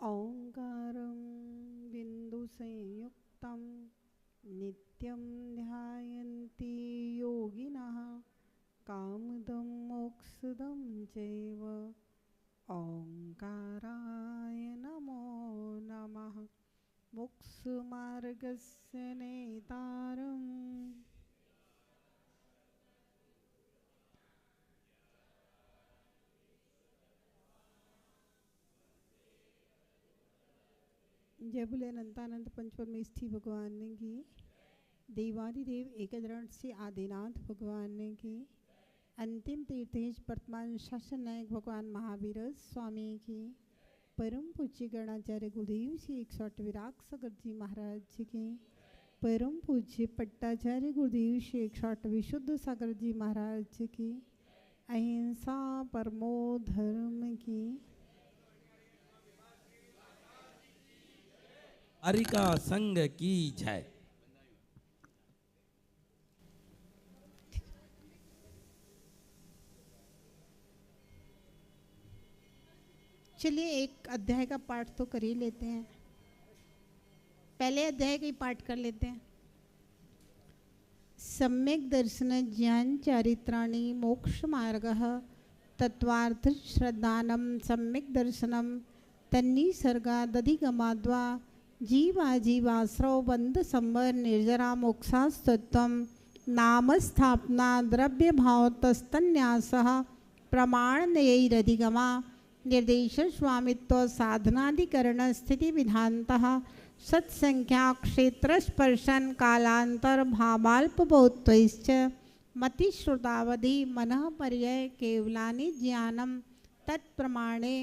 ओंकारं बिन्दुसंयुक्तं नित्यं ध्यायन्ति योगिनः कामदं मोक्षदं चैव ओंकाराय नमो नमः। मोक्षमार्गस्य नेतारम् जय बोले अनंतानंद पंचपरमेष्ठी भगवान ने की, देवादिदेव एकदरण से आदिनाथ भगवान ने की, अंतिम तीर्थेश वर्तमान शासन नायक भगवान महावीर स्वामी की, परम पूज्य गणाचार्य गुरुदेव श्री 108 विराग सागर जी महाराज जी की, परम पूज्य पट्टाचार्य गुरुदेव श्री 108 विशुद्ध सागर जी महाराज जी की, अहिंसा परमो धर्म की। हरि का संग की जय। चलिए एक अध्याय का पाठ तो कर ही लेते हैं। पहले अध्याय का ही पाठ कर लेते हैं। सम्यक दर्शन ज्ञान चारित्राणि मोक्ष मार्गः तत्वार्थ श्रद्धानम सम्यक दर्शनम तन्निसर्गादधिगमाद्वा जीवाजीवाश्रव बंध संबर निर्जरा मोक्षास्तत्वम नाम स्थापना द्रव्य भाव तस्तन्यासः प्रमाणनयैरधिगमा निर्देश स्वामित्व साधनाधिकरण स्थिति विधानतः सत्संख्या क्षेत्र स्पर्शन कालांतर भावाल्पभौत्वैश्च मतिश्रुतावधि मनः पर्यय केवलानि ज्ञानम तत्प्रमाणे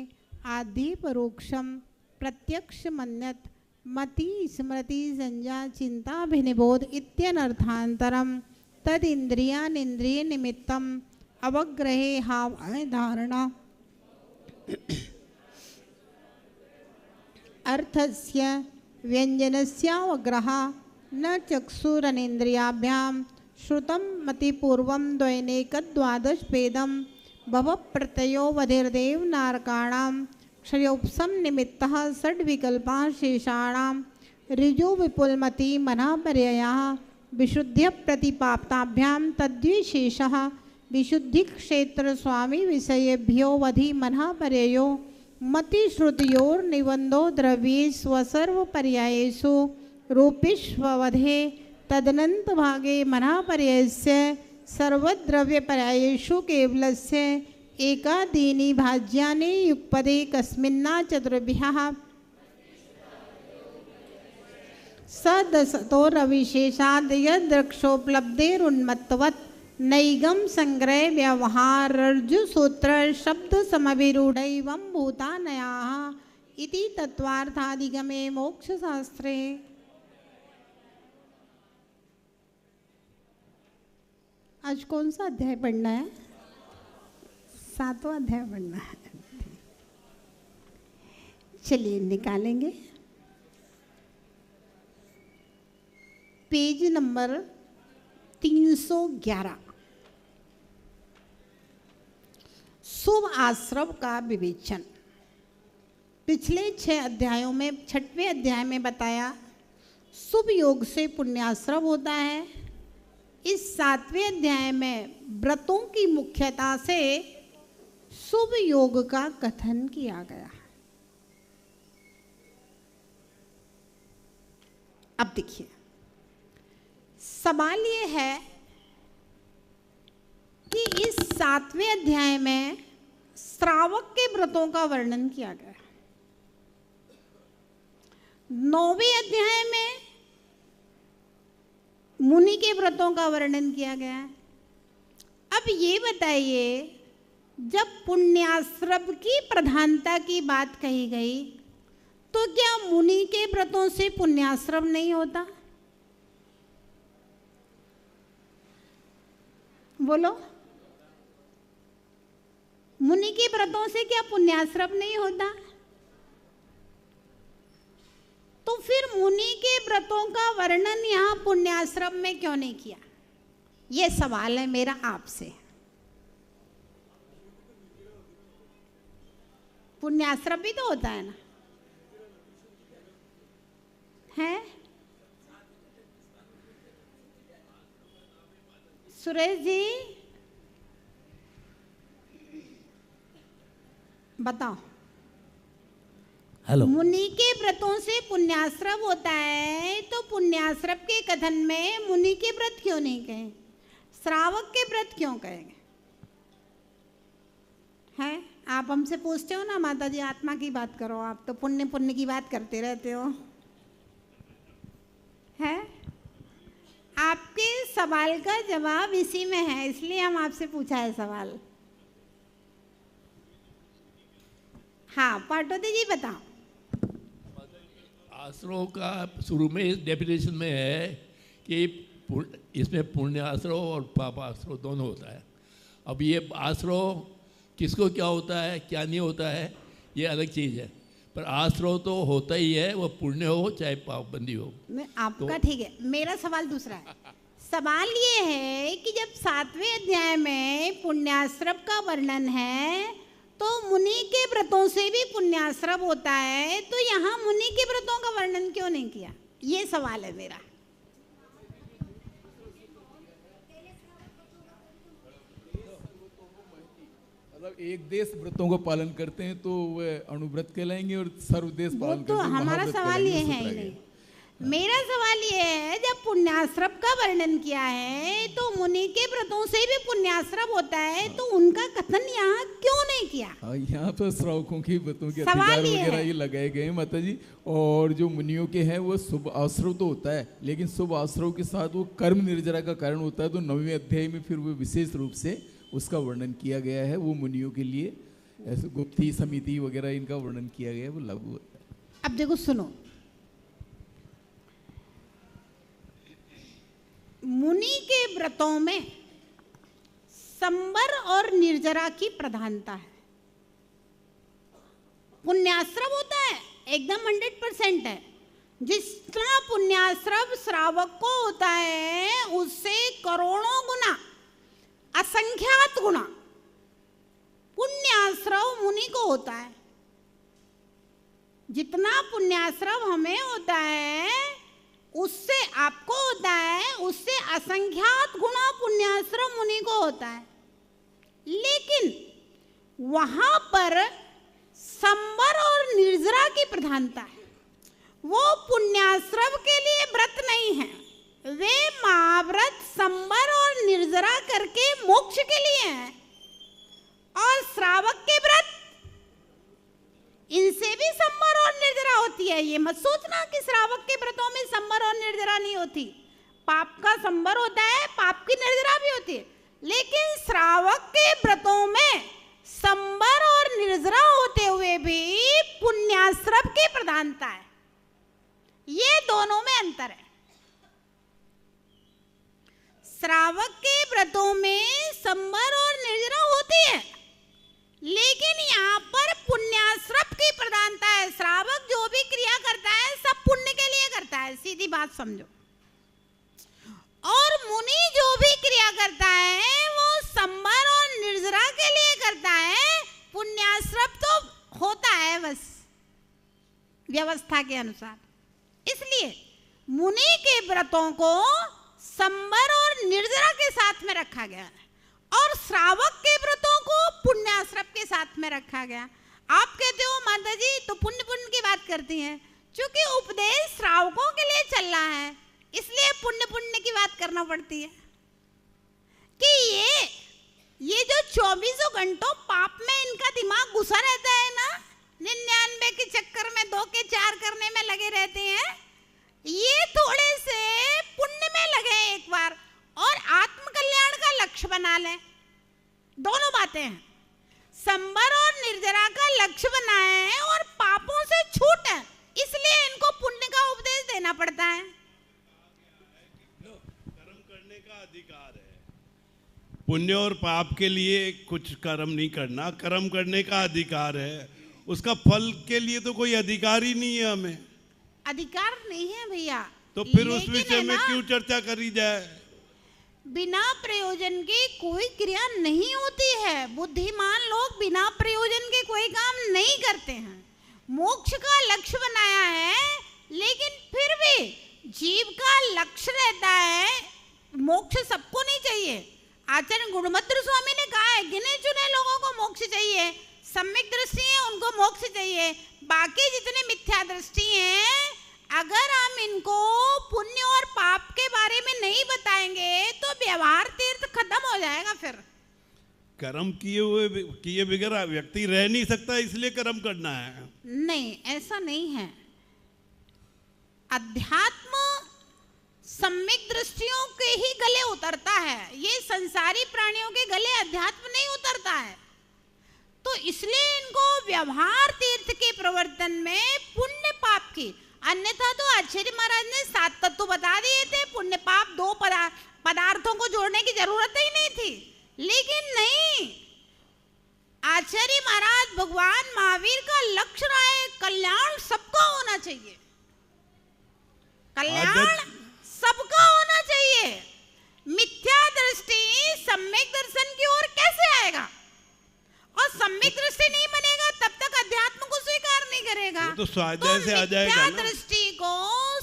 आदि परोक्षम प्रत्यक्ष मन्यत मति स्मृति संज्ञा चिंताभिनिबोध इत्यनर्थांतरम तद इंद्रियानिंद्रिय निमित्तम अवग्रहे हाव धारणा अर्थस्य व्यंजनस्यावग्रह न चक्षुरनेन्द्रियाभ्यां श्रुतं मतिपूर्वं द्वैनेकद्वादशभेदं भवप्रत्ययो वधिर्देव नारकाणां क्षयोपसम निमित्तः षड्विकल्पाः शेषाणां ऋजो विपुलमति मनः पर्ययः विशुद्ध्य प्रतिपाप्ताभ्यां तद्विशेषः विशुद्धि क्षेत्र स्वामी विषयेभ्यो वधि मनः पर्ययो मतिश्रुतियोर निबंधो द्रव्ये स्वसर्व पर्यायेषु रूपेष्ववधे तदनंत भागे मनः पर्यायस्य सर्वद्रव्य पर्यायेषु केवलस्य एकादीनि भाज्यानि युगपदे कस्मिन्ना चतुर्भ्यः सदसतो रविशेषाद् यदृक्षोपलब्धेरुन्मत्तवत् नैगम संग्रह व्यवहारर्जु सूत्र शब्द समभिरूढ़ैवं भूतानयाः इति तत्वार्थाधिगमे मोक्ष शास्त्रे। आज कौन सा अध्याय पढ़ना है? 7वां अध्याय पढ़ना है। चलिए निकालेंगे पेज नंबर 311। शुभ आश्रव का विवेचन। पिछले 6 अध्यायों में 6वें अध्याय में बताया शुभ योग से पुण्याश्रव होता है। इस 7वें अध्याय में व्रतों की मुख्यता से शुभ योग का कथन किया गया। अब देखिए सवाल ये है कि इस 7वें अध्याय में श्रावक के व्रतों का वर्णन किया गया। 9वें अध्याय में मुनि के व्रतों का वर्णन किया गया। अब ये बताइए जब पुण्याश्रव की प्रधानता की बात कही गई तो क्या मुनि के व्रतों से पुण्याश्रव नहीं होता? बोलो, मुनि के व्रतों से क्या पुण्याश्रव नहीं होता? तो फिर मुनि के व्रतों का वर्णन यहाँ पुण्याश्रम में क्यों नहीं किया? ये सवाल है मेरा आपसे। पुण्याश्रम भी तो होता है ना। सुरेश जी बताओ। हेलो। मुनि के व्रतों से पुण्याश्रव होता है, तो पुण्याश्रव के कथन में मुनि के व्रत क्यों नहीं कहे, श्रावक के व्रत क्यों कहेंगे? है आप हमसे पूछते हो ना माता जी आत्मा की बात करो, आप तो पुण्य पुण्य की बात करते रहते हो। है आपके सवाल का जवाब इसी में है, इसलिए हम आपसे पूछा है सवाल। हाँ पार्वती जी बताओ। आश्रव का शुरू में डेफिनेशन में है कि इसमें पुण्य आश्रव और पाप आश्रव दोनों होता है। अब ये आश्रव किसको क्या होता है क्या नहीं होता है ये अलग चीज़ है, पर आश्रव तो होता ही है, वो पुण्य हो चाहे पापबंदी हो। आपका तो, ठीक है, मेरा सवाल दूसरा है। सवाल ये है कि जब 7वें अध्याय में पुण्याश्रव का वर्णन है तो मुनि के व्रतों से भी पुण्याश्रव होता है, तो यहाँ मुनि के व्रतों का वर्णन क्यों नहीं किया, ये सवाल है मेरा। मतलब एक देश व्रतों का पालन करते हैं तो वह अनुव्रत कहलाएंगे और सर्वदेश पालन तो करते हैं हमारा सवाल ये है ही नहीं। मेरा सवाल ये है जब पुण्याश्रव का वर्णन किया है तो मुनि के व्रतों से भी पुण्याश्रव होता है, तो उनका कथन यहाँ क्यों नहीं किया? यहाँ तो श्रावकों के व्रतों के अधिकार वगैरह ये लगाए गए माता जी, और जो मुनियों के हैं वो शुभ आश्रव तो होता है, लेकिन शुभ आश्रव के साथ वो कर्म निर्जरा का कारण होता है। तो 9वें अध्याय में फिर वो विशेष रूप से उसका वर्णन किया गया है, वो मुनियों के लिए ऐसे गुप्ती समिति वगैरह इनका वर्णन किया गया है, वो लागू होता है। अब देखो सुनो, मुनि के व्रतों में संवर और निर्जरा की प्रधानता है। पुण्याश्रव होता है एकदम 100% है, जितना पुण्याश्रव श्रावक को होता है उससे करोड़ों गुना असंख्यात गुना पुण्याश्रव मुनि को होता है। जितना पुण्याश्रव हमें होता है उससे आपको होता है, उससे असंख्यात गुना पुण्याश्रव मुनि को होता है। लेकिन वहां पर संवर और निर्जरा की प्रधानता है। वो पुण्याश्रव के लिए व्रत नहीं है, वे महाव्रत संवर और निर्जरा करके मोक्ष के लिए हैं। और श्रावक के व्रत इनसे भी संवर और निर्जरा होती है। ये मत सोचना कि श्रावक के व्रतों में संवर और निर्जरा नहीं होती। पाप का संवर होता है, पाप की निर्जरा भी होती है, लेकिन श्रावक के व्रतों में संवर और निर्जरा होते हुए भी पुण्याश्रव की प्रधानता है। ये दोनों में अंतर है। श्रावक के व्रतों में संवर और निर्जरा होती है, लेकिन यहाँ पर पुण्याश्रव की प्रधानता है। श्रावक जो भी क्रिया करता है सब पुण्य के लिए करता है, सीधी बात समझो। और मुनि जो भी क्रिया करता है वो संवर और निर्जरा के लिए करता है। पुण्याश्रव तो होता है बस व्यवस्था के अनुसार। इसलिए मुनि के व्रतों को संवर और निर्जरा के साथ में रखा गया है और श्रावक के व्रतों को पुण्याश्रव के साथ में रखा गया। आप कहते हो माता जी तो पुण्य पुण्य की बात करती हैं, क्योंकि उपदेश श्रावकों के लिए चल रहा है इसलिए पुण्य पुण्य की बात करना पड़ती है। कि ये जो 24 घंटों पाप में इनका दिमाग घुसा रहता है ना, 99 के चक्कर में 2 के 4 करने में लगे रहते हैं, ये थोड़े से पुण्य में लगे एक बार और आत्म कल्याण का लक्ष्य बना लें। दोनों बातें हैं, संवर और निर्जरा का लक्ष्य बनाए हैं और पापों से छूट है, इसलिए इनको पुण्य का उपदेश देना पड़ता है। कर्म करने का अधिकार है, पुण्य और पाप के लिए कुछ कर्म नहीं करना, कर्म करने का अधिकार है। उसका फल के लिए तो कोई अधिकार ही नहीं है, हमें अधिकार नहीं है भैया। तो फिर उस विषय में क्यों चर्चा करी जाए? बिना प्रयोजन के कोई क्रिया नहीं होती है। बुद्धिमान लोग बिना प्रयोजन के कोई काम नहीं करते हैं। मोक्ष का लक्ष्य बनाया है, लेकिन फिर भी जीव का लक्ष्य रहता है, मोक्ष सबको नहीं चाहिए, आचार्य गुणभद्र स्वामी ने कहा है गिने चुने लोगों को मोक्ष चाहिए, सम्यक दृष्टि है उनको मोक्ष चाहिए, बाकी जितने मिथ्या दृष्टि हैं अगर हम इनको पुण्य और पाप के बारे में नहीं बताएंगे तो व्यवहार तीर्थ खत्म हो जाएगा। फिर कर्म किए बगैर व्यक्ति रह नहीं सकता, इसलिए कर्म करना है। नहीं, ऐसा नहीं है। अध्यात्म सम्यक दृष्टियों के ही गले उतरता है, ये संसारी प्राणियों के गले अध्यात्म नहीं उतरता है। तो इसलिए इनको व्यवहार तीर्थ के प्रवर्तन में पुण्य पाप की, अन्यथा तो आचार्य महाराज ने 7 तत्व बता दिए थे, पुण्य पाप 2 पदार्थों को जोड़ने की जरूरत ही नहीं थी। लेकिन नहीं, आचार्य महाराज भगवान महावीर का लक्ष्य रहा है कल्याण सबका होना चाहिए, कल्याण सबका होना चाहिए। मिथ्या दृष्टि सम्यक दर्शन की ओर कैसे आएगा? और सम्यक दृष्टि नहीं बनेगा तब तक अध्यात्म को स्वीकार नहीं करेगा। तो स्वाध्याय से आ जाएगा ना। मिथ्या दृष्टि को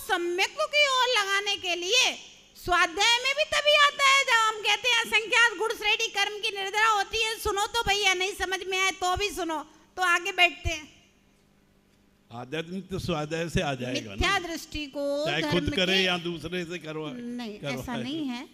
सम्यक की ओर लगाने के लिए स्वाध्याय में भी तभी आता है जब हम कहते हैं असंख्यात गुण श्रेणी कर्म की निर्धारा होती है। सुनो तो भैया, नहीं समझ में आए तो भी सुनो, तो आगे बैठते हैं। आध्यात्म तो स्वाध्याय से आ जाएगा। मिथ्या दृष्टि को चाहे खुद करे या दूसरे से करवा, नहीं ऐसा नहीं है।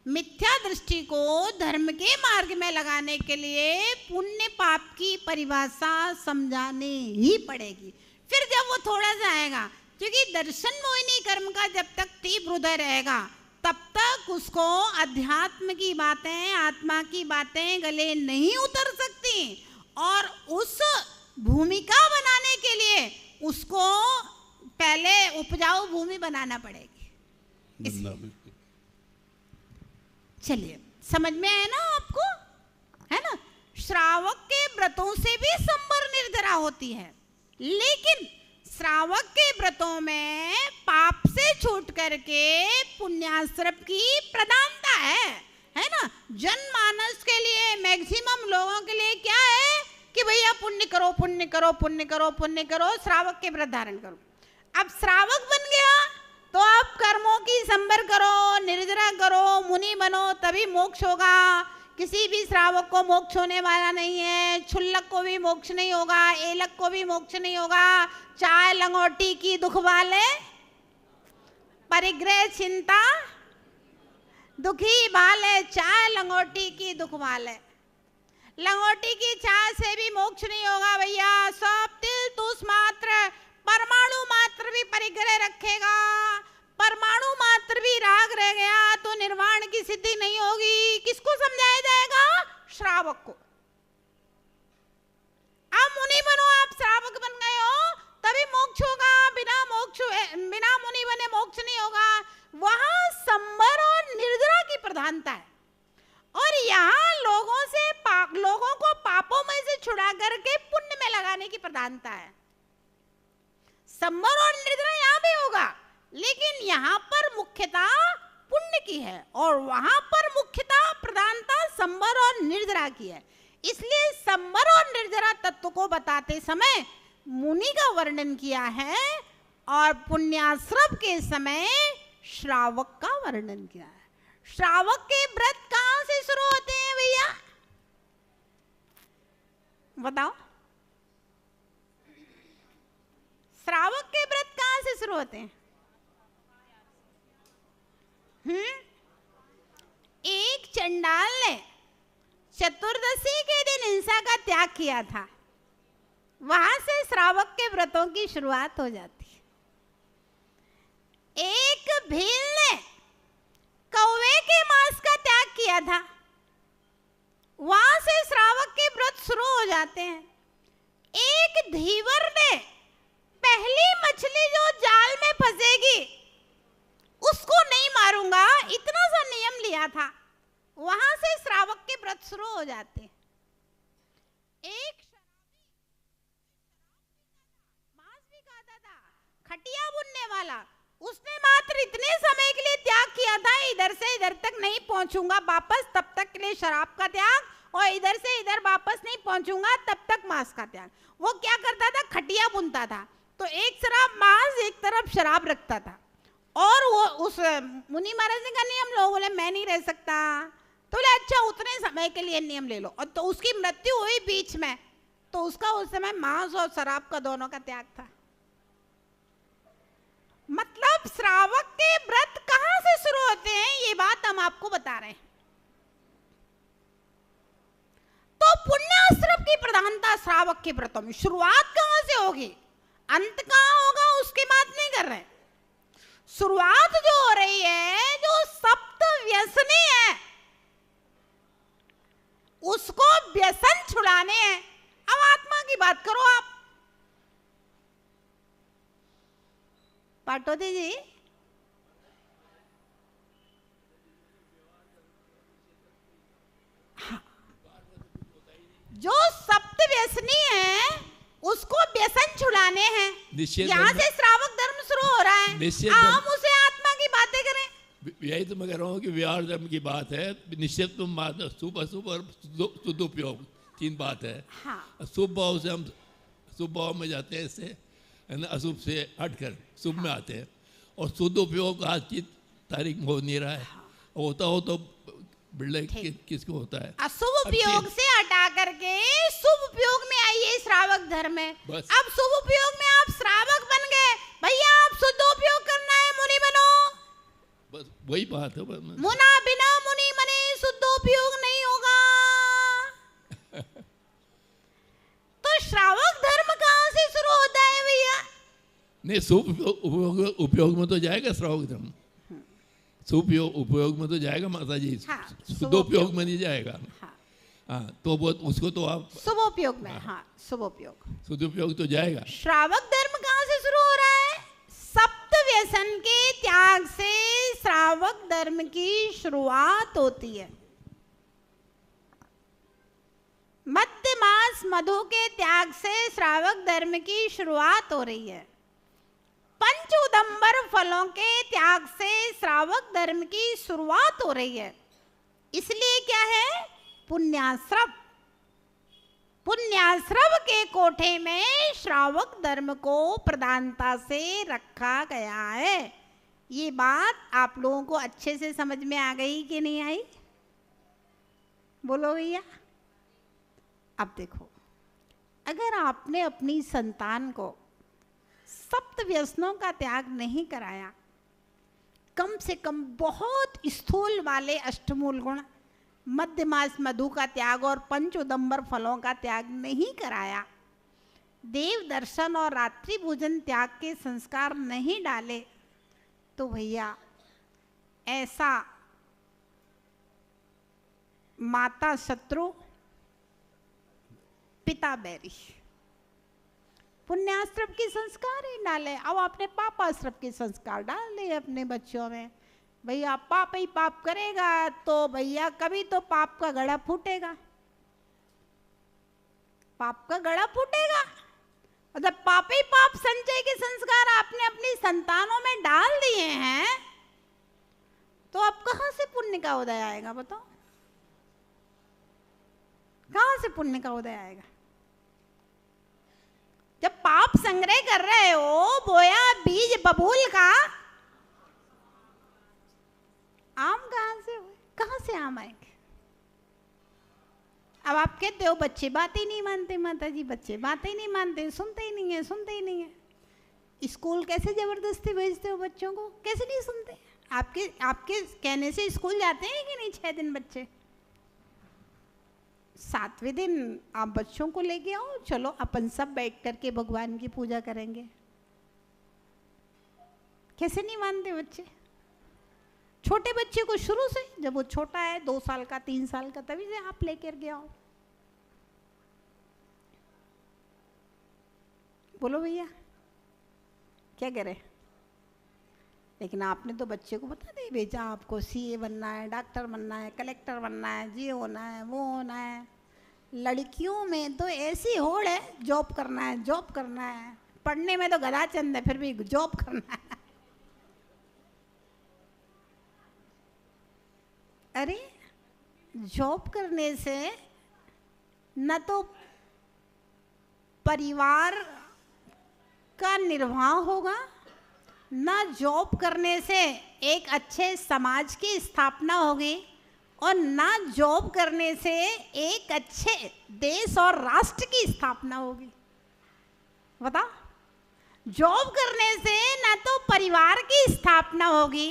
मिथ्या दृष्टि को धर्म के मार्ग में लगाने के लिए पुण्य पाप की परिभाषा समझाने ही पड़ेगी। फिर जब वो थोड़ा सा आएगा, क्योंकि दर्शन मोहिनी कर्म का जब तक तीव्र हृदय रहेगा तब तक उसको अध्यात्म की बातें, आत्मा की बातें गले नहीं उतर सकती। और उस भूमिका बनाने के लिए उसको पहले उपजाऊ भूमि बनाना पड़ेगी। चलिए, समझ में आया ना आपको, है ना? श्रावक के व्रतों से भी संबर निर्जरा होती है, लेकिन श्रावक के व्रतों में पाप से छूट करके पुण्याश्रम की प्रधानता है ना? जनमानस के लिए, मैक्सिमम लोगों के लिए क्या है कि भैया पुण्य करो, पुण्य करो, पुण्य करो, पुण्य करो, श्रावक के व्रत धारण करो। अब श्रावक बन गया तो आप कर्मों की संबर करो, निर्जरा करो, मुनि बनो, तभी मोक्ष होगा। किसी भी श्रावक को मोक्ष होने वाला नहीं है, क्षुल्लक को भी मोक्ष नहीं होगा, एलक को भी मोक्ष नहीं होगा। चाय लंगोटी की दुख वाले, परिग्रह चिंता दुखी वाले, चाय लंगोटी की दुख वाले। लंगोटी की चाय से भी मोक्ष नहीं होगा भैया। सब तिल तुस मात्र, परमाणु मात्र भी परिग्रह रखेगा, परमाणु मात्र भी राग रह गया तो निर्वाण की सिद्धि नहीं होगी। किसको समझाया जाएगा? श्रावक को। आप मुनि बनो, आप श्रावक बन गए हो तभी मोक्ष होगा, बिना मुनि बने मोक्ष नहीं होगा। वहां संबर और निर्जरा की प्रधानता है, और यहाँ लोगों को पापों में से छुड़ा करके पुण्य में लगाने की प्रधानता है। संबर और निर्जरा यहाँ भी होगा, लेकिन यहाँ पर मुख्यता पुण्य की है और वहां पर मुख्यता प्रधानता संबर और निर्जरा की है। इसलिए संबर और निर्जरा तत्व को बताते समय मुनि का वर्णन किया है और पुण्याश्रम के समय श्रावक का वर्णन किया है। श्रावक के व्रत कहां से शुरू होते हैं भैया, बताओ? श्रावक के व्रत कहां से शुरू होते हैं? एक चंडाल ने चतुर्दशी के दिन हिंसा का त्याग किया था, वहां से श्रावक के व्रतों की शुरुआत हो जाती है। एक भील ने कौवे के मांस का त्याग किया था, वहां से श्रावक के व्रत शुरू हो जाते हैं। एक धीवर ने पहली मछली जो जाल में फंसेगी उसको नहीं मारूंगा, इतना सा नियम लिया था, वहां से श्रावक के व्रत शुरू हो जाते हैं। एक मांस भी खाता था, खटिया बुनने वाला, उसने मात्र इतने समय के लिए त्याग किया था, इधर से इधर तक नहीं पहुंचूंगा वापस, तब तक के लिए शराब का त्याग, और इधर से इधर वापस नहीं पहुंचूंगा तब तक मांस का त्याग। वो क्या करता था? खटिया बुनता था, तो एक तरफ मांस एक तरफ शराब रखता था। और वो उस मुनि महाराज ने कहा नहीं, हम लोग बोले मैं नहीं रह सकता, तो बोले अच्छा उतने समय के लिए नियम ले लो, और तो उसकी मृत्यु हुई बीच में, तो उसका उस समय मांस और शराब का दोनों का त्याग था। मतलब श्रावक के व्रत कहां से शुरू होते हैं, ये बात हम आपको बता रहे हैं। तो पुण्याश्रम की प्रधानता श्रावक के व्रतों में। शुरुआत कहां से होगी, अंत कहां होगा, उसकी बात नहीं कर रहे। शुरुआत जो हो रही है, जो सप्त व्यसनी है उसको व्यसन छुड़ाने हैं। अब आत्मा की बात करो आप, पाटोदी जी, जो सप्त व्यसनी है उसको व्यसन छुड़ाने हैं। यहाँ से श्रावक धर्म शुरू हो रहा है, हम उसे आत्मा की बातें करें। यही तो मैं कह रहा हूँ कि व्यवहार धर्म की बात है। निश्चित बात, शुभ अशुभ और सदुपयोग, तीन बात है। हाँ। शुभ भाव से हम शुभ भाव में जाते हैं, इससे है ना, अशुभ से हटकर शुभ में आते हैं। और शुद्ध उपयोग आज की तारीख में हो नहीं रहा है, होता हो तो बिल्ले किसको होता है। अशुभ उपयोग से हटा करके शुभ उपयोग में आइए श्रावक धर्म में। अब शुभ उपयोग में आप श्रावक बन गए, भैया आप शुद्ध उपयोग करना है, मुनि बनो। बस वही बात है। मुना बिना मुनि बने शुद्ध उपयोग नहीं होगा। तो श्रावक धर्म कहां से शुरू होता है भैया? नहीं, शुभ उपयोग में तो जाएगा श्रावक धर्म, शुभ उपयोग में तो जाएगा माता जी। हाँ, शुद्ध उपयोग में नहीं जाएगा। हाँ, तो वो उसको तो आप शुभ उपयोग में, हाँ शुभ उपयोग, शुद्ध उपयोग तो जाएगा। श्रावक धर्म कहां से शुरू हो रहा है? सप्त व्यसन के त्याग से श्रावक धर्म की शुरुआत होती है। मध्य मास मधु के त्याग से श्रावक धर्म की शुरुआत हो रही है। पंच उदंबर फलों के त्याग से श्रावक धर्म की शुरुआत हो रही है। इसलिए क्या है, पुण्याश्रम, पुण्याश्रम के कोठे में श्रावक धर्म को प्रधानता से रखा गया है। ये बात आप लोगों को अच्छे से समझ में आ गई कि नहीं आई? बोलो भैया। अब देखो, अगर आपने अपनी संतान को सप्त व्यसनों का त्याग नहीं कराया, कम से कम बहुत स्थूल वाले अष्टमूल गुण, मध्य मास मधु का त्याग और पंच उदंबर फलों का त्याग नहीं कराया, देव दर्शन और रात्रि भोजन त्याग के संस्कार नहीं डाले, तो भैया ऐसा माता शत्रु पिता बैरी, पुण्याश्रम के संस्कार ही डाले। अब आपने पापाश्रम के संस्कार डाल दिए अपने बच्चों में। भैया पाप ही पाप करेगा तो भैया कभी तो पाप का घड़ा फूटेगा, पाप का घड़ा फूटेगा। मतलब पाप ही पाप संचय के संस्कार आपने अपनी संतानों में डाल दिए हैं, तो अब कहां से पुण्य का उदय आएगा? बताओ, कहां से पुण्य का उदय आएगा? जब पाप संग्रह कर रहे हो, बोया बीज बबूल का, आम कहां से आम आएंगे? अब आप कहते हो बच्चे बात ही नहीं मानते, माता जी बच्चे बात ही नहीं मानते, सुनते ही नहीं है, सुनते ही नहीं है। स्कूल कैसे जबरदस्ती भेजते हो बच्चों को? कैसे नहीं सुनते? आपके कहने से स्कूल जाते हैं कि नहीं 6 दिन बच्चे? 7वें दिन आप बच्चों को लेके आओ, चलो अपन सब बैठ करके भगवान की पूजा करेंगे। कैसे नहीं मानते बच्चे? छोटे बच्चे को शुरू से, जब वो छोटा है 2 साल का 3 साल का, तभी से आप लेकर के आओ। बोलो भैया क्या करे? लेकिन आपने तो बच्चे को बता दे, बेटा आपको सीए बनना है, डॉक्टर बनना है, कलेक्टर बनना है, ये होना है, वो होना है। लड़कियों में तो ऐसी होड़ है, जॉब करना है, जॉब करना है। पढ़ने में तो गधा चंद है, फिर भी जॉब करना है। अरे जॉब करने से न तो परिवार का निर्वाह होगा, न जॉब करने से एक अच्छे समाज की स्थापना होगी, और ना जॉब करने से एक अच्छे देश और राष्ट्र की स्थापना होगी। बता, जॉब करने से ना तो परिवार की स्थापना होगी,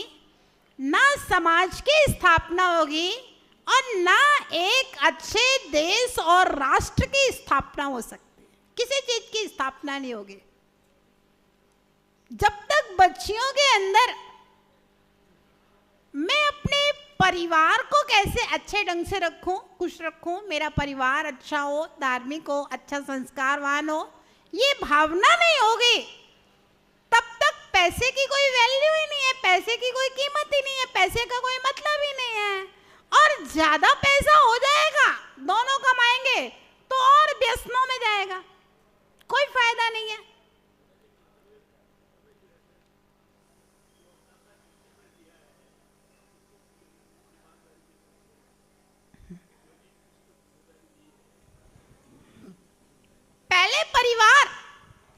ना समाज की स्थापना होगी, और ना एक अच्छे देश और राष्ट्र की स्थापना हो सकती है। किसी चीज की स्थापना नहीं होगी जब तक बच्चियों के अंदर मैं अपने परिवार को कैसे अच्छे ढंग से रखूं, खुश रखूं, मेरा परिवार अच्छा हो, धार्मिक हो, अच्छा संस्कारवान हो, ये भावना नहीं होगी, तब तक पैसे की कोई वैल्यू ही नहीं है, पैसे की कोई कीमत ही नहीं है, पैसे का कोई मतलब ही नहीं है। और ज्यादा पैसा हो जाएगा, दोनों कमाएंगे तो और व्यसनों में जाएगा, कोई फायदा नहीं है। पहले परिवार,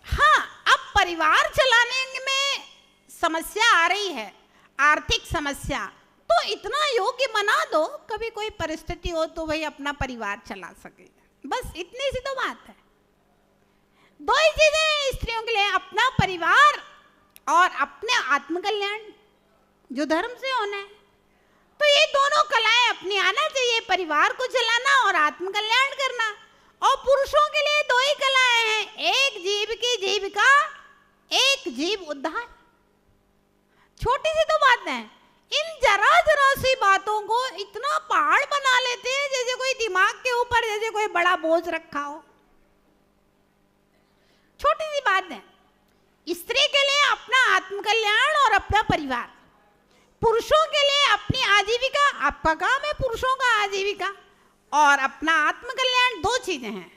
हाँ, अब परिवार चलाने में समस्या आ रही है, आर्थिक समस्या, तो इतना योग्य बना दो कभी कोई परिस्थिति हो तो वही अपना परिवार चला सके, बस इतनी सी तो बात है। दो ही चीजें हैं स्त्रियों के लिए, अपना परिवार और अपने आत्मकल्याण जो धर्म से होना है। तो ये दोनों कलाएं अपनी आना चाहिए, परिवार को चलाना और आत्मकल्याण करना। और पुरुषों के लिए दो ही कलाएं हैं, एक जीव की जीविका, एक जीव उद्धार। छोटी सी तो बात है, इन जरा जरा सी बातों को इतना पहाड़ बना लेते हैं जैसे कोई दिमाग के ऊपर जैसे कोई बड़ा बोझ रखा हो। छोटी सी बात है। स्त्री के लिए अपना आत्मकल्याण और अपना परिवार, पुरुषों के लिए अपनी आजीविका, आपका काम है पुरुषों का आजीविका और अपना आत्मकल्याण, दो चीजें हैं।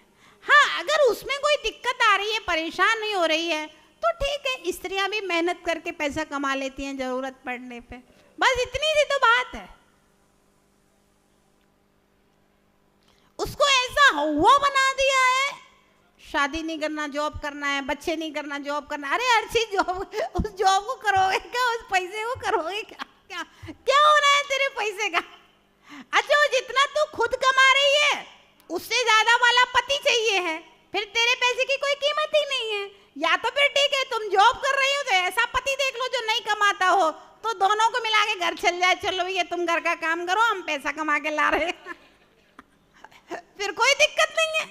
हाँ, अगर उसमें कोई दिक्कत आ रही है, परेशान नहीं हो रही है, तो ठीक है, स्त्रियां भी मेहनत करके पैसा कमा लेती हैं जरूरत पड़ने पे, बस इतनी सी तो बात है। उसको ऐसा हुआ बना दिया है, शादी नहीं करना, जॉब करना है, बच्चे नहीं करना, जॉब करना। अरे हर चीज जॉब, उस जॉब को करोगे क्या, उस पैसे को करोगे क्या, क्या क्या होना है तेरे पैसे का? अच्छा, वो जितना तू खुद कमा रही है उससे ज्यादा वाला पति चाहिए है, फिर तेरे पैसे की कोई कीमत ही नहीं है। या तो फिर ठीक है, तुम जॉब कर रही हो तो ऐसा पति देख लो जो नहीं कमाता हो, तो दोनों को मिला के घर चल जाए, चलो भैया तुम घर का काम करो, हम पैसा कमा के ला रहे हैं फिर कोई दिक्कत नहीं है,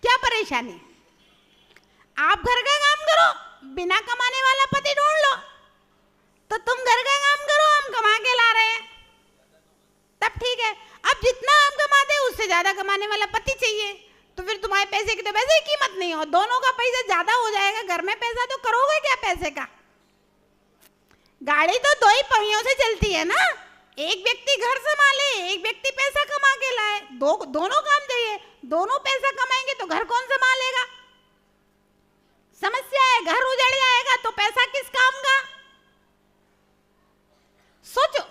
क्या परेशानी? आप घर का काम करो, बिना कमाने वाला पति ढूंढ लो, तो तुम घर का काम करो, हम कमा के ला रहे हैं, तब ठीक है। अब जितना आप कमाते हैं उससे ज्यादा कमाने वाला पति चाहिए, तो फिर तुम्हारे पैसे की तो वैसे ही कीमत नहीं हो, दोनों का पैसा ज्यादा हो जाएगा, घर में पैसा तो करोगे क्या पैसे का? गाड़ी तो दो ही पहियों से चलती है ना, एक व्यक्ति घर संभाले, एक व्यक्ति पैसा कमा के लाए, दोनों काम चाहिए, दोनों पैसा कमाएंगे तो घर कौन संभालेगा? समस्या है, घर उजड़ जाएगा तो पैसा किस काम का? सोचो,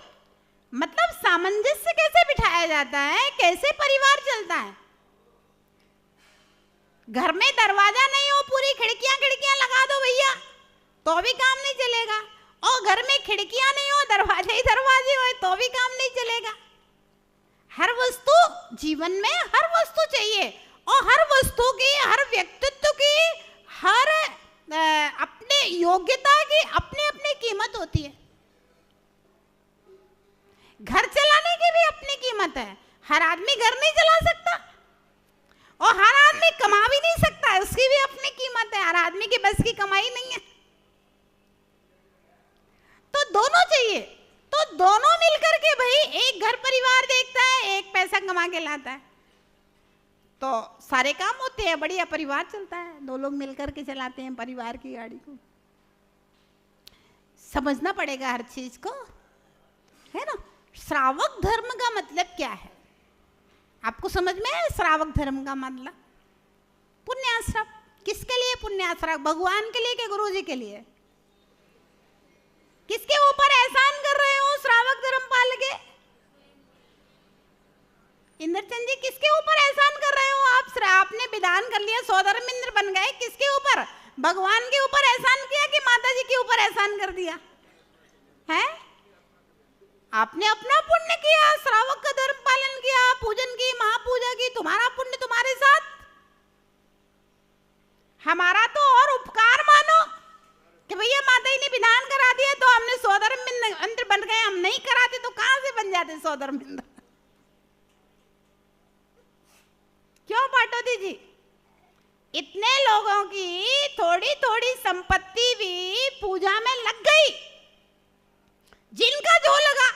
मतलब सामंजस्य कैसे बिठाया जाता है, कैसे परिवार चलता है? घर में दरवाजा नहीं हो, पूरी खिड़कियां लगा दो भैया, तो भी काम नहीं चलेगा। और घर में खिड़कियां नहीं हो, दरवाजे ही दरवाजे हो, तो भी काम नहीं चलेगा। हर वस्तु, जीवन में हर वस्तु चाहिए, और हर वस्तु की, हर व्यक्तित्व की, हर अपने योग्यता की अपनी अपनी कीमत होती है। घर चलाने की भी अपनी कीमत है, हर आदमी घर नहीं चला सकता, और हर आदमी कमा भी नहीं सकता, उसकी भी अपनी कीमत है, हर आदमी की बस की कमाई नहीं है। तो दोनों चाहिए, तो दोनों मिलकर के भाई एक घर परिवार देखता है, एक पैसा कमा के लाता है, तो सारे काम होते हैं, बढ़िया परिवार चलता है, दो लोग मिलकर के चलाते हैं परिवार की गाड़ी को। समझना पड़ेगा हर चीज को, है ना। श्रावक धर्म का मतलब क्या है, आपको समझ में है? श्रावक धर्म का मतलब पुण्याश्रम। किसके लिए पुण्याश्रम? भगवान के लिए कि गुरु जी के लिए? किसके ऊपर एहसान कर रहे हो श्रावक धर्म पाल के? इंद्रचंद जी, किसके ऊपर एहसान कर रहे हो आप? आपने विधान कर लिया, सौधर्म इंद्र बन गए, किसके ऊपर? भगवान के ऊपर एहसान किया कि माता जी के ऊपर एहसान कर दिया है? आपने अपना पुण्य किया, श्रावक का धर्म पालन किया, पूजन की, महापूजा की, तुम्हारा पुण्य तुम्हारे साथ। हमारा तो और उपकार मानो कि भैया माता जी ने विधान करा दिया तो हमने सौधर्मिंद बन गए, हम नहीं कराते तो कहां से बन जाते सौधर्मिंद? क्यों पार्वती जी? इतने लोगों की थोड़ी थोड़ी संपत्ति भी पूजा में लग गई, जिनका जो लगा,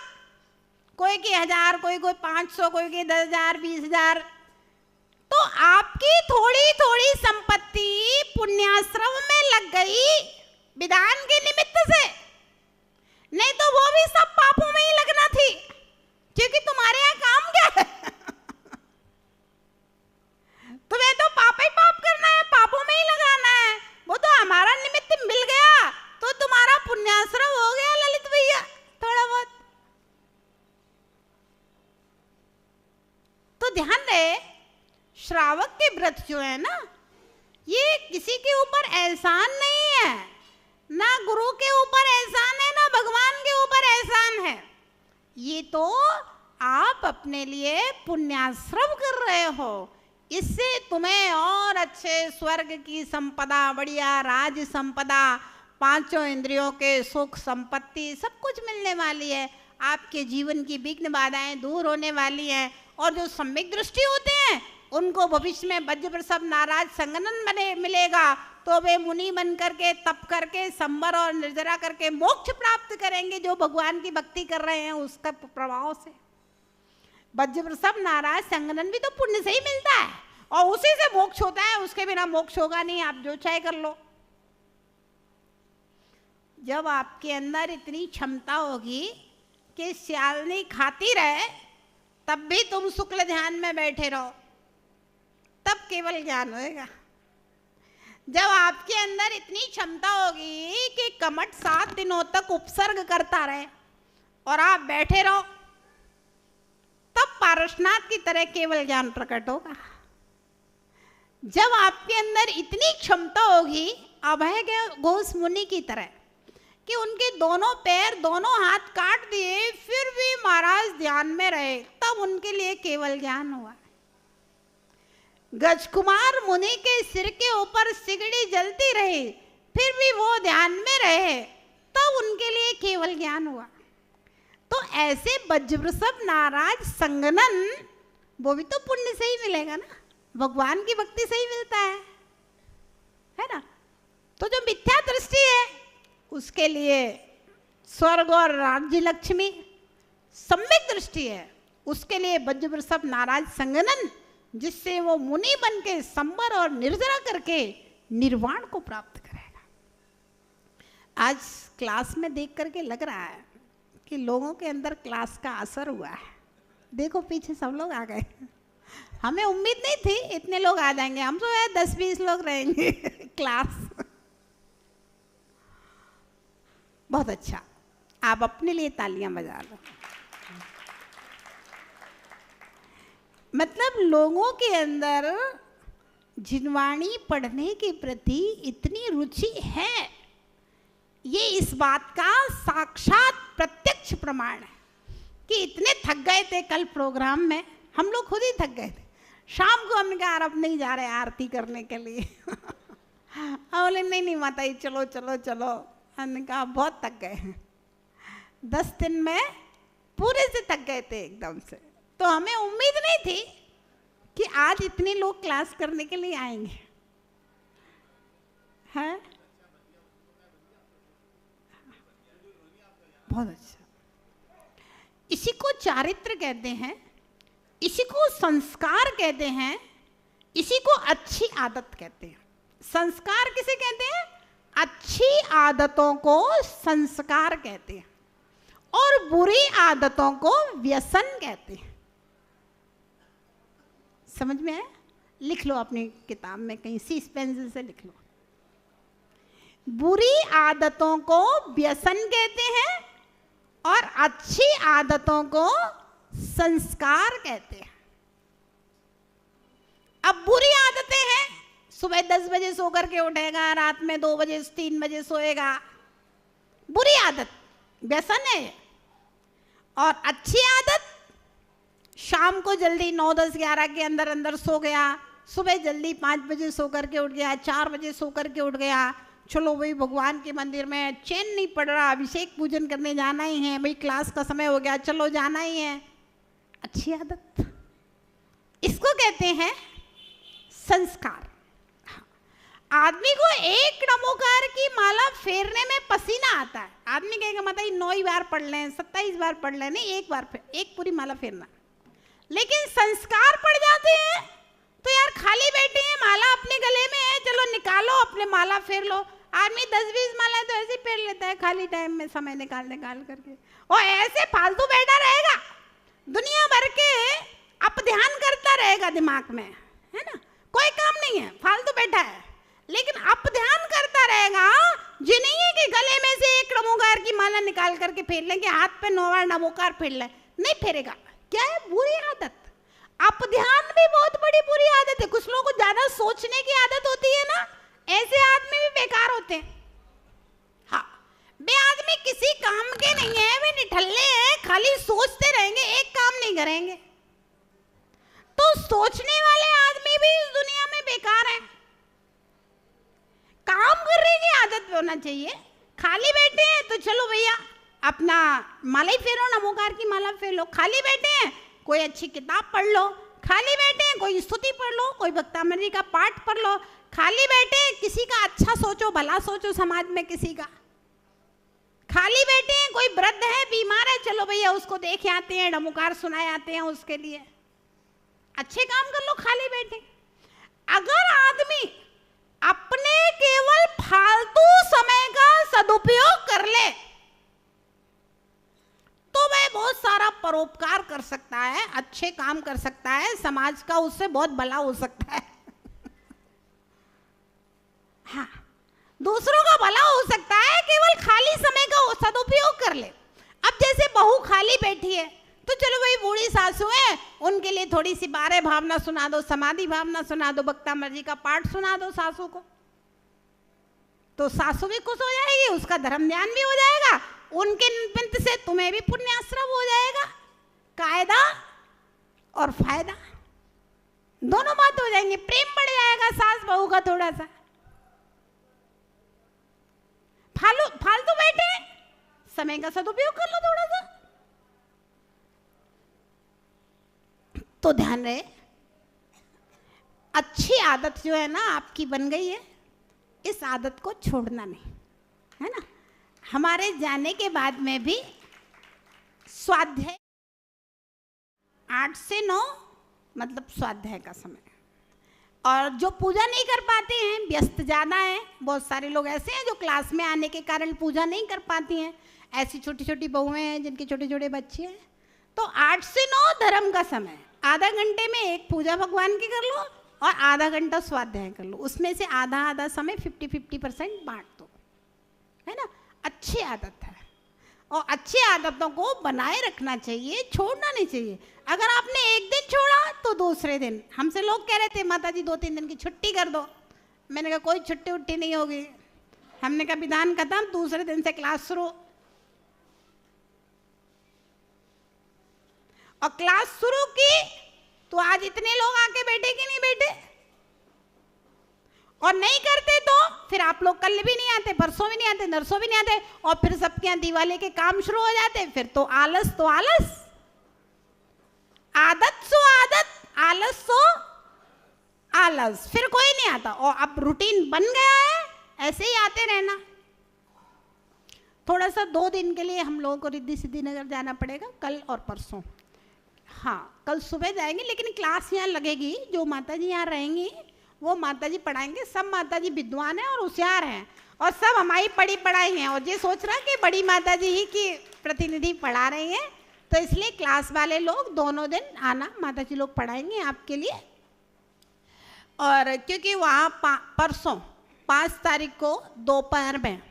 कोई की 1000, कोई 500, कोई की 10,000, 20,000। तो आपकी थोड़ी थोड़ी संपत्ति पुण्याश्रम में लग गई विधान के निमित्त से, नहीं तो वो भी सब पापों में ही लगना थी, क्योंकि तुम्हारे यहाँ काम क्या है? तुम्हें तो पाप ही पाप करना है, पापों में ही लगाना है। वो तो हमारा निमित्त मिल गया तो तुम्हारा पुण्याश्रम हो गया ललित भैया, थोड़ा बहुत। तो ध्यान रहे, श्रावक के व्रत जो है ना, ये किसी के ऊपर एहसान नहीं है, ना गुरु के ऊपर एहसान है, ना भगवान के ऊपर एहसान है। ये तो आप अपने लिए पुण्याश्रम कर रहे हो, इससे तुम्हें और अच्छे स्वर्ग की संपदा, बढ़िया राज संपदा, 5 इंद्रियों के सुख, संपत्ति सब कुछ मिलने वाली है। आपके जीवन की विघ्न बाधाएं दूर होने वाली हैं, और जो सम्यक दृष्टि होते हैं उनको भविष्य में वज्रप्रसव नाराज संगनन बने मिलेगा, तो वे मुनि बन करके, तप करके, संबर और निर्जरा करके मोक्ष प्राप्त करेंगे, जो भगवान की भक्ति कर रहे हैं उसका प्रभाव से। वज्रप्रसव नाराज संगनन भी तो पुण्य से ही मिलता है, और उसी से मोक्ष होता है, उसके बिना मोक्ष होगा नहीं, आप जो चाहे कर लो। जब आपके अंदर इतनी क्षमता होगी कि श्यालनी खाती रहे तब भी तुम शुक्ल ध्यान में बैठे रहो, तब केवल ज्ञान होएगा। जब आपके अंदर इतनी क्षमता होगी कि कमठ 7 दिनों तक उपसर्ग करता रहे और आप बैठे रहो, तब पारसनाथ की तरह केवल ज्ञान प्रकट होगा। जब आपके अंदर इतनी क्षमता होगी अभय घोष मुनि की तरह कि उनके दोनों पैर, दोनों हाथ काट दिए, फिर भी महाराज ध्यान में रहे, तब उनके लिए केवल ज्ञान हुआ। गजकुमार मुनि के सिर के ऊपर सिगड़ी जलती रही, फिर भी वो ध्यान में रहे, तब उनके लिए केवल ज्ञान हुआ। तो ऐसे वज्रप्रसव नाराज संगनन, वो भी तो पुण्य से ही मिलेगा ना, भगवान की भक्ति से ही मिलता है ना। तो जो मिथ्या दृष्टि है उसके लिए स्वर्ग और राज्य लक्ष्मी, सम्यक दृष्टि है उसके लिए वज्रप्रसव नाराज संगनन, जिससे वो मुनि बन के संबर और निर्जरा करके निर्वाण को प्राप्त करेगा। आज क्लास में देख करके लग रहा है कि लोगों के अंदर क्लास का असर हुआ है। देखो पीछे सब लोग आ गए, हमें उम्मीद नहीं थी इतने लोग आ जाएंगे, हम तो 10-20 लोग रहेंगे क्लास। बहुत अच्छा, आप अपने लिए तालियां बजा लो। मतलब लोगों के अंदर जिनवाणी पढ़ने के प्रति इतनी रुचि है, ये इस बात का साक्षात प्रत्यक्ष प्रमाण है कि इतने थक गए थे कल प्रोग्राम में, हम लोग खुद ही थक गए थे। शाम को हमने कहा अब नहीं जा रहे आरती करने के लिए बोले नहीं माता जी चलो चलो चलो। हमने कहा बहुत थक गए हैं, 10 दिन में पूरे से थक गए थे एकदम से। तो हमें उम्मीद नहीं थी कि आज इतने लोग क्लास करने के लिए आएंगे, हैं? बहुत अच्छा। इसी को चारित्र कहते हैं, इसी को संस्कार कहते हैं, इसी को अच्छी आदत कहते हैं। संस्कार किसे कहते हैं? अच्छी आदतों को संस्कार कहते हैं, और बुरी आदतों को व्यसन कहते हैं। समझ में आया? लिख लो अपनी किताब में कहीं, सीस पेंसिल से लिख लो। बुरी आदतों को व्यसन कहते हैं और अच्छी आदतों को संस्कार कहते हैं। अब बुरी आदतें हैं, सुबह 10 बजे सो करके उठेगा, रात में 2 बजे 3 बजे सोएगा, बुरी आदत, व्यसन है। और अच्छी आदत, शाम को जल्दी 9, 10, 11 के अंदर अंदर सो गया, सुबह जल्दी 5 बजे सो करके उठ गया, 4 बजे सो करके उठ गया, चलो भाई भगवान के मंदिर में चैन नहीं पड़ रहा, अभिषेक पूजन करने जाना ही है, भाई क्लास का समय हो गया, चलो जाना ही है। अच्छी आदत, इसको कहते हैं संस्कार। आदमी को एक नमोकार की माला फेरने में पसीना आता है। आदमी कहेगा मतलब 9 बार पढ़ लें, 27 बार पढ़ लें, नहीं, एक बार एक पूरी माला फेरना। लेकिन संस्कार पड़ जाते हैं तो यार खाली बैठे हैं, माला अपने गले में है, चलो निकालो अपने माला फेर लो। आदमी 10-20 माला तो ऐसे फेर लेता है खाली टाइम में समय निकाल करके, और ऐसे फालतू बैठा रहेगा, दुनिया भर के अप ध्यान करता रहेगा दिमाग में, है ना, कोई काम नहीं है, फालतू बैठा है, लेकिन अप ध्यान करता रहेगा। जी नहीं है कि गले में से एक नमोकार की माला निकाल करके फेर लेंगे, हाथ पे 9 बार नमोकार फेर ले, नहीं फेरेगा। क्या है? बुरी आदत। अप ध्यान भी बहुत बड़ी बुरी आदत है। कुछ लोगों को ज्यादा सोचने की आदत होती है ना, ऐसे आदमी भी बेकार होते हैं। हाँ, वे आदमी किसी काम के नहीं है, वे निठल्ले हैं, खाली सोचते रहेंगे, एक काम नहीं करेंगे। तो सोचने वाले आदमी भी इस दुनिया में बेकार हैं। काम करने की आदत पे होना चाहिए। खाली बैठे हैं तो चलो भैया अपना माला ही फेरो, नमोकार की माला फेर लो। खाली बैठे हैं कोई अच्छी किताब पढ़ लो, खाली बैठे हैं कोई स्तुति पढ़ लो, कोई भक्तामृत का पाठ पढ़ लो, खाली बैठे हैं किसी का अच्छा सोचो, भला सोचो समाज में किसी का। खाली बैठे हैं कोई वृद्ध है, बीमार है, चलो भैया उसको देखे आते हैं, नमोकार सुनाए आते हैं उसके लिए, अच्छे काम कर लो खाली बैठे। अगर आदमी अपने केवल फालतू समय का सदुपयोग कर ले तो वह बहुत सारा परोपकार कर सकता है, अच्छे काम कर सकता है, समाज का उससे बहुत भला हो सकता है। हाँ, दूसरों का भला हो सकता है केवल खाली समय का सदुपयोग कर ले। अब जैसे बहू खाली बैठी है तो चलो भाई बूढ़ी सासू है, उनके लिए थोड़ी सी 12 भावना सुना दो, समाधि भावना सुना दो, भक्तामृत जी का पाठ सुना दो सासू को, तो सासू भी खुश हो जाएगी, उसका धर्म ध्यान भी हो जाएगा, उनके निमित्त से तुम्हें भी पुण्याश्रम हो जाएगा, कायदा और फायदा दोनों बात हो जाएंगे, प्रेम बढ़ जाएगा सास बहू का। थोड़ा सा फालतू बैठे समय का सदुपयोग कर लो थोड़ा सा। तो ध्यान रहे, अच्छी आदत जो है ना आपकी बन गई है, इस आदत को छोड़ना नहीं, है ना। हमारे जाने के बाद में भी स्वाध्याय 8 से 9 मतलब स्वाध्याय का समय, और जो पूजा नहीं कर पाते हैं, व्यस्त ज़्यादा है, बहुत सारे लोग ऐसे हैं जो क्लास में आने के कारण पूजा नहीं कर पाती हैं, ऐसी छोटी छोटी बहुएं हैं जिनके छोटे छोटे बच्चे हैं, तो 8 से 9 धर्म का समय, आधा घंटे में एक पूजा भगवान की कर लो और आधा घंटा स्वाध्याय कर लो, उसमें से आधा आधा समय 50-50% बांट दो, है ना। अच्छी आदत है और अच्छी आदतों को बनाए रखना चाहिए, छोड़ना नहीं चाहिए। अगर आपने एक दिन छोड़ा तो दूसरे दिन, हमसे लोग कह रहे थे माता जी 2-3 दिन की छुट्टी कर दो, मैंने कहा कोई छुट्टी उट्टी नहीं होगी, हमने कहा विधान खत्म, दूसरे दिन से क्लास शुरू। और क्लास शुरू की तो आज इतने लोग आके बैठे कि नहीं बैठे, और नहीं करते तो फिर आप लोग कल भी नहीं आते, परसों भी नहीं आते, नरसों भी नहीं आते, और फिर सबके यहाँ दिवाली के काम शुरू हो जाते, फिर तो आलस आदत सो आदत, आलस सो आलस, फिर कोई नहीं आता। और अब रूटीन बन गया है, ऐसे ही आते रहना। थोड़ा सा 2 दिन के लिए हम लोगों को रिद्धि सिद्धि नगर जाना पड़ेगा, कल और परसों। हाँ, कल सुबह जाएंगे, लेकिन क्लास यहाँ लगेगी, जो माता जी यहाँ रहेंगी वो माता जी पढ़ाएंगे। सब माता जी विद्वान हैं और होशियार हैं, और सब हमारी पढ़ी पढ़ाई हैं, और ये सोच रहा है कि बड़ी माता जी ही की प्रतिनिधि पढ़ा रही हैं, तो इसलिए क्लास वाले लोग दोनों दिन आना, माता जी लोग पढ़ाएंगे आपके लिए। और क्योंकि वहाँ परसों 5 तारीख को दोपहर में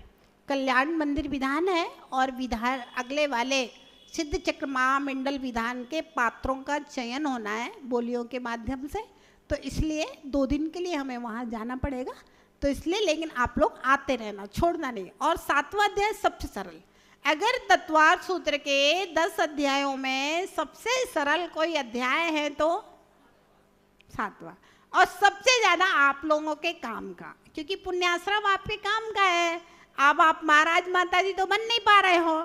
कल्याण मंदिर विधान है, और विधान अगले वाले सिद्ध चक्र महामंडल विधान के पात्रों का चयन होना है बोलियों के माध्यम से, तो इसलिए 2 दिन के लिए हमें वहाँ जाना पड़ेगा। तो इसलिए, लेकिन आप लोग आते रहना, छोड़ना नहीं। और 7वां अध्याय सबसे सरल, अगर तत्वार्थ सूत्र के 10 अध्यायों में सबसे सरल कोई अध्याय है तो 7वां, और सबसे ज्यादा आप लोगों के काम का, क्योंकि पुण्याश्रम आपके काम का है। अब आप महाराज माता जी तो बन नहीं पा रहे हो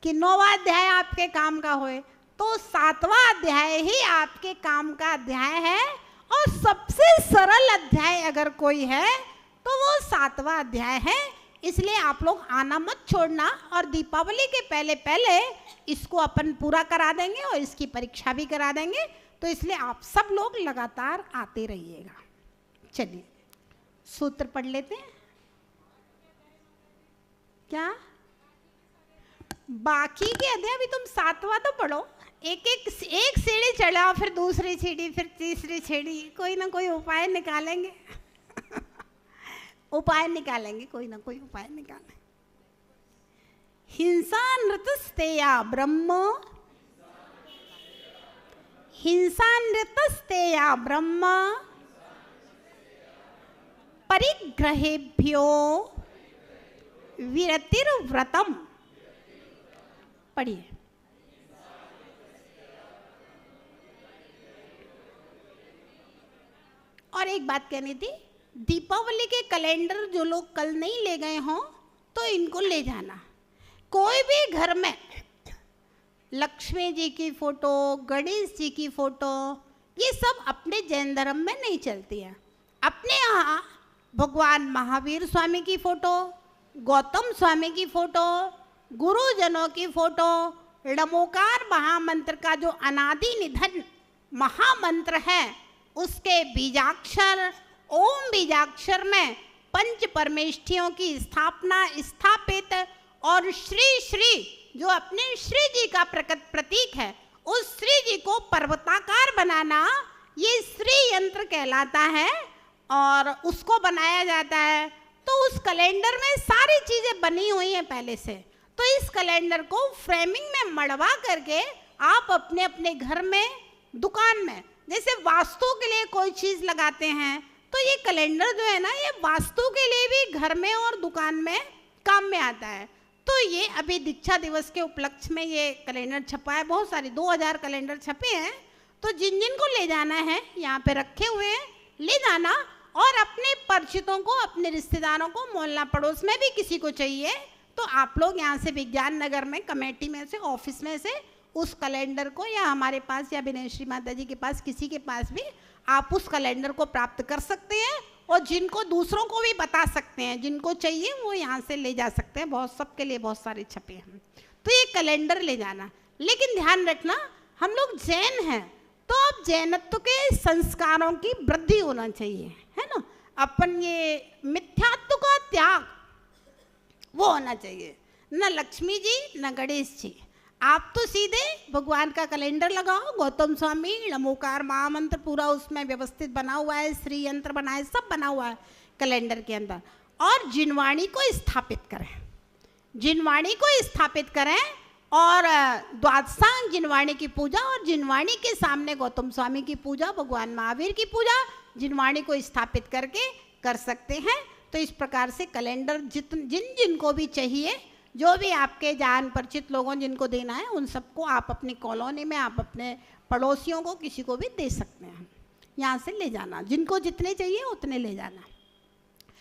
कि 9वां अध्याय आपके काम का होए, तो 7वां अध्याय ही आपके काम का अध्याय है। और सबसे सरल अध्याय अगर कोई है तो वो 7वां अध्याय है। इसलिए आप लोग आना मत छोड़ना, और दीपावली के पहले पहले इसको अपन पूरा करा देंगे और इसकी परीक्षा भी करा देंगे। तो इसलिए आप सब लोग लगातार आते रहिएगा। चलिए सूत्र पढ़ लेते हैं क्या? बाकी के अध्याय अभी तुम 7वां तो पढ़ो, एक सीढ़ी चढ़ाओ, फिर दूसरी सीढ़ी, फिर तीसरी सीढ़ी, कोई ना कोई उपाय निकालेंगे उपाय निकालेंगे, कोई ना कोई उपाय निकालेंगे। हिंसा नृतस्तेया ब्रह्म, हिंसा नृतस्तेया ब्रह्म परिग्रहेभ्यो विरतिर्व्रतम। पढ़िए। और एक बात कहनी थी, दीपावली के कैलेंडर जो लोग कल नहीं ले गए हों तो इनको ले जाना। कोई भी घर में लक्ष्मी जी की फोटो, गणेश जी की फोटो, ये सब अपने जैन धर्म में नहीं चलती है। अपने यहाँ भगवान महावीर स्वामी की फोटो, गौतम स्वामी की फोटो, गुरुजनों की फोटो, नमोकार महामंत्र का जो अनादि निधन महामंत्र है उसके बीजाक्षर ओम बीजाक्षर में पंच परमेष्ठियों की स्थापना स्थापित, और श्री श्री जो अपने श्री जी का प्रतीक है उस श्री जी को पर्वताकार बनाना, ये श्री यंत्र कहलाता है और उसको बनाया जाता है। तो उस कैलेंडर में सारी चीजें बनी हुई हैं पहले से। तो इस कैलेंडर को फ्रेमिंग में मड़वा करके आप अपने अपने घर में, दुकान में, जैसे वास्तु के लिए कोई चीज लगाते हैं तो ये कैलेंडर जो है ना, ये वास्तु के लिए भी घर में और दुकान में काम में आता है। तो ये अभी दीक्षा दिवस के उपलक्ष्य में ये कैलेंडर छपा है, बहुत सारे 2000 कैलेंडर छपे हैं। तो जिन जिन को ले जाना है यहाँ पे रखे हुए हैं, ले जाना, और अपने परिचितों को, अपने रिश्तेदारों को, मोहल्ला पड़ोस में भी किसी को चाहिए तो आप लोग यहाँ से विज्ञान नगर में कमेटी में से, ऑफिस में से उस कैलेंडर को, या हमारे पास या विनयश्री माता जी के पास, किसी के पास भी आप उस कैलेंडर को प्राप्त कर सकते हैं। और जिनको दूसरों को भी बता सकते हैं, जिनको चाहिए वो यहाँ से ले जा सकते हैं। बहुत सबके लिए बहुत सारे छपे हैं। तो ये कैलेंडर ले जाना, लेकिन ध्यान रखना हम लोग जैन हैं तो अब जैनत्व के संस्कारों की वृद्धि होना चाहिए, है ना। अपन ये मिथ्यात्व का त्याग वो होना चाहिए। न लक्ष्मी जी न गणेश जी, आप तो सीधे भगवान का कैलेंडर लगाओ, गौतम स्वामी, नमोकार महामंत्र पूरा उसमें व्यवस्थित बना हुआ है, श्री यंत्र बना है, सब बना हुआ है कैलेंडर के अंदर। और जिनवाणी को स्थापित करें, जिनवाणी को स्थापित करें, और द्वादशांग जिनवाणी की पूजा, और जिनवाणी के सामने गौतम स्वामी की पूजा, भगवान महावीर की पूजा, जिनवाणी को स्थापित करके कर सकते हैं। तो इस प्रकार से कैलेंडर जिनको भी चाहिए, जो भी आपके जान परिचित लोगों जिनको देना है, उन सबको आप अपनी कॉलोनी में, आप अपने पड़ोसियों को, किसी को भी दे सकते हैं। यहाँ से ले जाना, जिनको जितने चाहिए उतने ले जाना,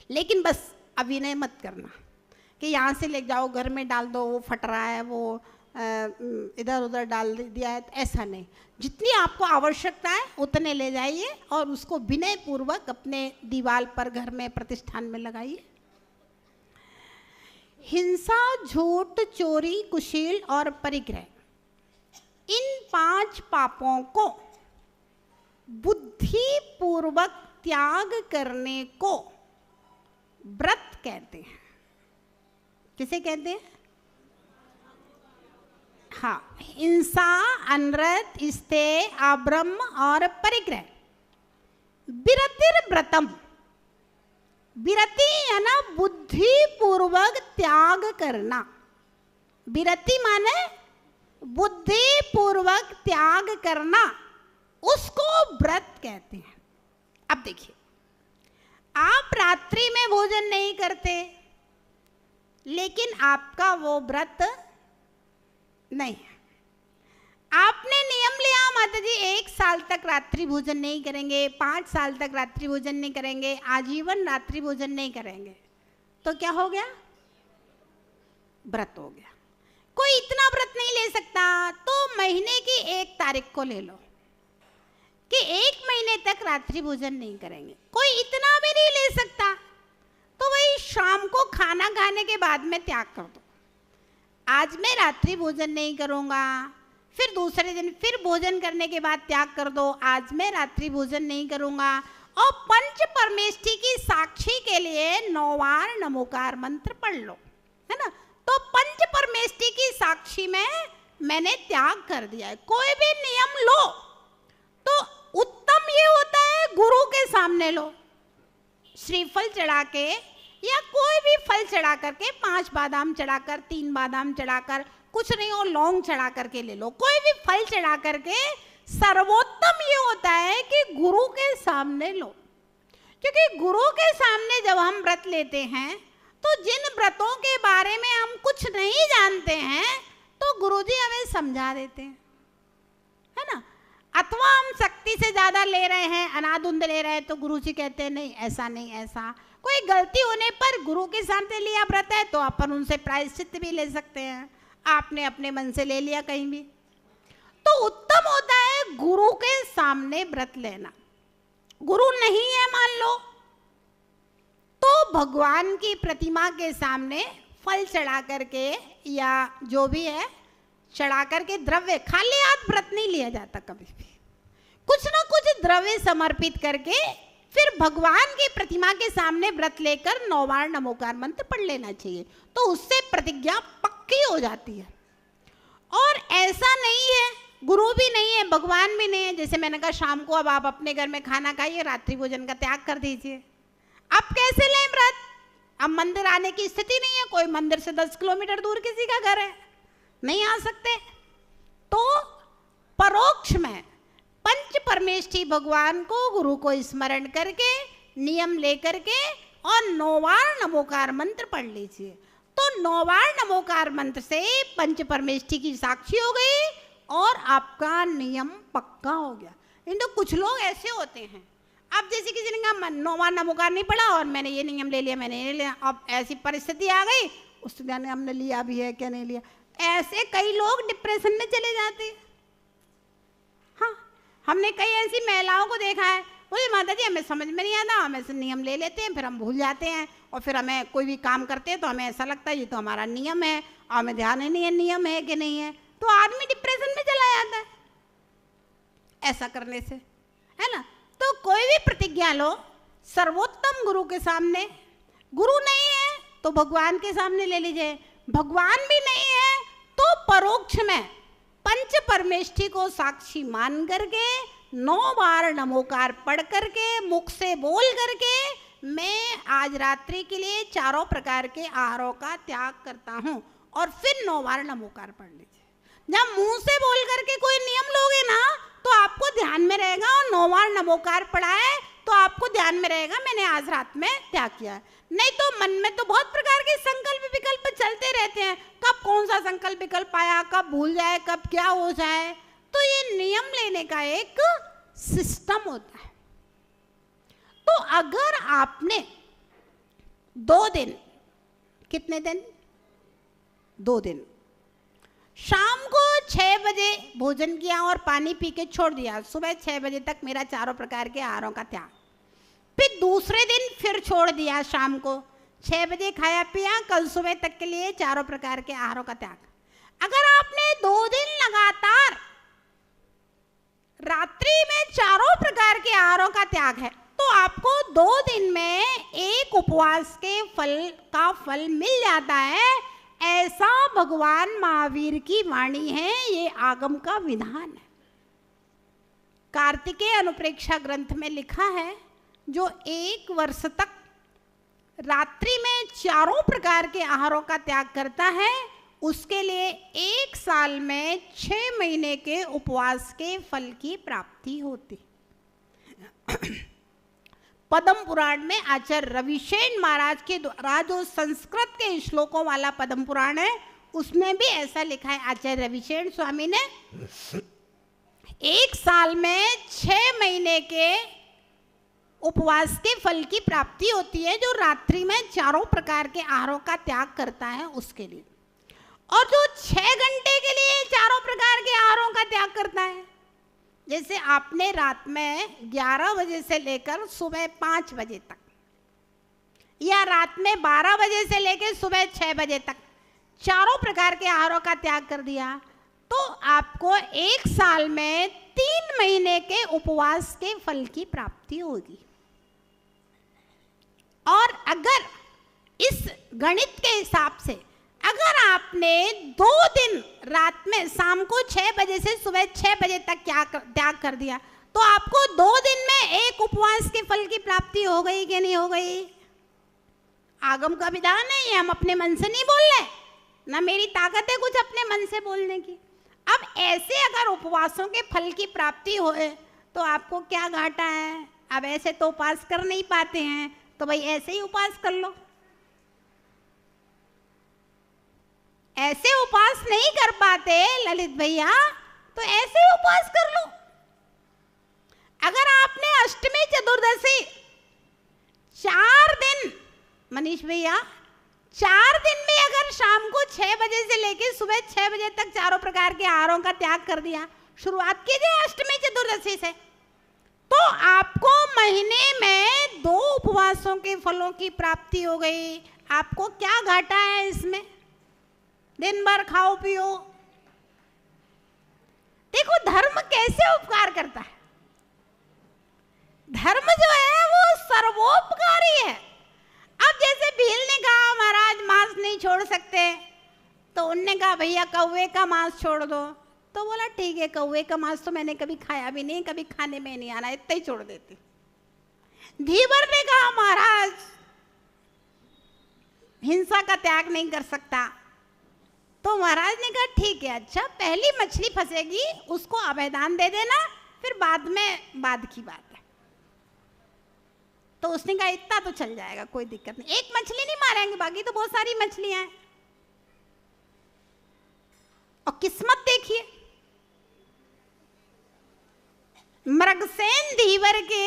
लेकिन बस अभिनय मत करना कि यहाँ से ले जाओ, घर में डाल दो, वो फट रहा है, वो इधर उधर डाल दिया है, ऐसा नहीं। जितनी आपको आवश्यकता है उतने ले जाइए और उसको विनय पूर्वक अपने दीवार पर, घर में, प्रतिष्ठान में लगाइए। हिंसा, झूठ, चोरी, कुशील और परिग्रह, इन 5 पापों को बुद्धि पूर्वक त्याग करने को व्रत कहते हैं। किसे कहते हैं? हाँ, हिंसा, अनृत, स्तेय, अब्रह्म और परिग्रह। विरतिर्व्रतम, विरति है ना बुद्धि पूर्वक त्याग करना। विरति माने बुद्धि पूर्वक त्याग करना, उसको व्रत कहते हैं। अब देखिए, आप रात्रि में भोजन नहीं करते, लेकिन आपका वो व्रत नहीं है। आपने नियम लिया माता जी 1 साल तक रात्रि भोजन नहीं करेंगे, 5 साल तक रात्रि भोजन नहीं करेंगे, आजीवन रात्रि भोजन नहीं करेंगे, तो क्या हो गया? व्रत हो गया। कोई इतना व्रत नहीं ले सकता तो महीने की 1 तारीख को ले लो कि 1 महीने तक रात्रि भोजन नहीं करेंगे। कोई इतना भी नहीं ले सकता तो वही शाम को खाना खाने के बाद में त्याग कर दो। आज मैं रात्रि भोजन नहीं करूँगा, फिर दूसरे दिन फिर भोजन करने के बाद त्याग कर दो, आज मैं रात्रि भोजन नहीं करूँगा। और पंच परमेष्ठी की साक्षी के लिए 9 बार नमोकार मंत्र पढ़ लो, है ना। तो पंच परमेष्ठी की साक्षी में मैंने त्याग कर दिया है। कोई भी नियम लो तो उत्तम ये होता है गुरु के सामने लो, श्रीफल चढ़ा के या कोई भी फल चढ़ा करके, 5 बादाम चढ़ाकर, 3 बादाम चढ़ाकर, कुछ नहीं हो लौंग चढ़ा करके ले लो, कोई भी फल चढ़ा करके। सर्वोत्तम ये होता है कि गुरु के सामने लो, क्योंकि गुरु के सामने जब हम व्रत लेते हैं तो जिन व्रतों के बारे में हम कुछ नहीं जानते हैं तो गुरुजी हमें समझा देते हैं, है ना। अथवा हम शक्ति से ज्यादा ले रहे हैं, अनाधुंध ले रहे हैं, तो गुरुजी कहते हैं नहीं ऐसा नहीं ऐसा। कोई गलती होने पर गुरु के सामने लिया व्रत है तो अपन उनसे प्रायश्चित भी ले सकते हैं, आपने अपने मन से ले लिया कहीं भी। तो उत्तम होता है गुरु के सामने व्रत लेना। गुरु नहीं है मान लो तो भगवान की प्रतिमा के सामने फल चढ़ा करके या जो भी है चढ़ा करके द्रव्य, खाली हाथ व्रत नहीं लिया जाता कभी भी, कुछ ना कुछ द्रव्य समर्पित करके फिर भगवान की प्रतिमा के सामने व्रत लेकर 9 बार नमोकार मंत्र पढ़ लेना चाहिए, तो उससे प्रतिज्ञा पक्की हो जाती है। और ऐसा नहीं है, गुरु भी नहीं है, भगवान भी नहीं है, जैसे मैंने कहा शाम को अब आप अपने घर में खाना खाइए, रात्रि भोजन का त्याग कर दीजिए। अब कैसे लें व्रत? अब मंदिर आने की स्थिति नहीं है, कोई मंदिर से 10 किलोमीटर दूर किसी का घर है, नहीं आ सकते, तो परोक्ष में पंच परमेष्ठी भगवान को, गुरु को स्मरण करके, नियम लेकर के और 9 बार नमोकार मंत्र पढ़ लीजिए। तो 9 बार नमोकार मंत्र से पंच परमेष्ठी की साक्षी हो गई और आपका नियम पक्का हो गया। तो कुछ लोग ऐसे होते हैं, अब जैसे किसी ने कहा 9 बार नमोकार नहीं पढ़ा और मैंने ये नियम ले लिया, मैंने ये लिया, अब ऐसी परिस्थिति आ गई, उस दिन हमने लिया भी है क्या नहीं लिया, ऐसे कई लोग डिप्रेशन में चले जाते हैं। हाँ, हमने कई ऐसी महिलाओं को देखा है, बोले माता जी हमें समझ में नहीं आता, हम ऐसे नियम ले लेते हैं, फिर हम भूल जाते हैं, और फिर हमें कोई भी काम करते हैं तो हमें ऐसा लगता है ये तो हमारा नियम है, और हमें ध्यान ही नहीं है नियम है कि नहीं है, तो आदमी डिप्रेशन में चला जाता है ऐसा करने से, है ना। तो कोई भी प्रतिज्ञा लो सर्वोत्तम गुरु के सामने, गुरु नहीं है तो भगवान के सामने ले लीजिए, भगवान भी नहीं है तो परोक्ष में पंच परमेष्ठी को साक्षी मान करके 9 बार नमोकार पढ़ करके मुख से बोल करके मैं आज रात्रि के लिए 4 प्रकार के आहारों का त्याग करता हूँ, और फिर 9 बार नमोकार पढ़ लीजिए। जब मुंह से बोल करके कोई नियम लोगे ना तो आपको ध्यान में रहेगा, और 9 बार नमोकार पढ़ा है तो आपको ध्यान में रहेगा मैंने आज रात में त्याग किया है। नहीं तो मन में तो बहुत प्रकार के संकल्प विकल्प चलते रहते हैं, कब कौन सा संकल्प विकल्प आया, कब भूल जाए, कब क्या हो जाए। तो ये नियम लेने का एक सिस्टम होता है। तो अगर आपने 2 दिन, कितने दिन, 2 दिन शाम को 6 बजे भोजन किया और पानी पी के छोड़ दिया, सुबह 6 बजे तक मेरा 4 प्रकार के आहारों का त्याग, फिर दूसरे दिन फिर छोड़ दिया, शाम को 6 बजे खाया पिया, कल सुबह तक के लिए 4 प्रकार के आहारों का त्याग। अगर आपने 2 दिन लगातार रात्रि में 4 प्रकार के आहारों का त्याग है तो आपको 2 दिन में एक उपवास के फल का फल मिल जाता है, ऐसा भगवान महावीर की वाणी है, ये आगम का विधान है। कार्तिकेय अनुप्रेक्षा ग्रंथ में लिखा है जो 1 वर्ष तक रात्रि में 4 प्रकार के आहारों का त्याग करता है उसके लिए 1 साल में 6 महीने के उपवास के फल की प्राप्ति होती। पद्म पुराण में आचार्य रविशेन महाराज के द्वारा जो संस्कृत के श्लोकों वाला पद्म पुराण है उसमें भी ऐसा लिखा है आचार्य रविशेन स्वामी ने, 1 साल में 6 महीने के उपवास के फल की प्राप्ति होती है जो रात्रि में 4 प्रकार के आहारों का त्याग करता है उसके लिए, और जो 6 घंटे के लिए 4 प्रकार के आहारों का त्याग करता है। जैसे आपने रात में 11 बजे से लेकर सुबह 5 बजे तक या रात में 12 बजे से लेकर सुबह 6 बजे तक 4 प्रकार के आहारों का त्याग कर दिया तो आपको 1 साल में 3 महीने के उपवास के फल की प्राप्ति होगी। और अगर इस गणित के हिसाब से अगर आपने 2 दिन रात में शाम को 6 बजे से सुबह 6 बजे तक त्याग कर दिया तो आपको 2 दिन में 1 उपवास के फल की प्राप्ति हो गई कि नहीं हो गई? आगम का विधान है, ये हम अपने मन से नहीं बोल रहे, ना मेरी ताकत है कुछ अपने मन से बोलने की। अब ऐसे अगर उपवासों के फल की प्राप्ति होए तो आपको क्या घाटा है? अब ऐसे तो उपवास कर नहीं पाते हैं तो भाई ऐसे ही उपवास कर लो। ऐसे उपवास नहीं कर पाते ललित भैया तो ऐसे ही उपवास कर लो। अगर आपने अष्टमी चतुर्दशी 4 दिन, मनीष भैया 4 दिन में अगर शाम को 6 बजे से लेकर सुबह 6 बजे तक 4 प्रकार के आहारों का त्याग कर दिया, शुरुआत कीजिए अष्टमी चतुर्दशी से, तो आपको महीने में 2 उपवासों के फलों की प्राप्ति हो गई। आपको क्या घाटा है इसमें? दिन भर खाओ पियो। देखो धर्म कैसे उपकार करता है। धर्म जो है वो सर्वोपकारी है। अब जैसे भील ने कहा महाराज मांस नहीं छोड़ सकते, तो उनने कहा भैया कौवे का मांस छोड़ दो, तो बोला ठीक है कौवे का मांस तो मैंने कभी खाया भी नहीं, कभी खाने में नहीं आना, इतना ही छोड़ देती। धीवर ने कहा महाराज हिंसा का त्याग नहीं कर सकता, तो महाराज ने कहा ठीक है अच्छा पहली मछली फंसेगी उसको अभयदान दे देना, फिर बाद में बाद की बात है। तो उसने कहा इतना तो चल जाएगा कोई दिक्कत नहीं, 1 मछली नहीं मारेंगे बाकी तो बहुत सारी मछलियां हैं। और किस्मत देखिए मृगसेन धीवर के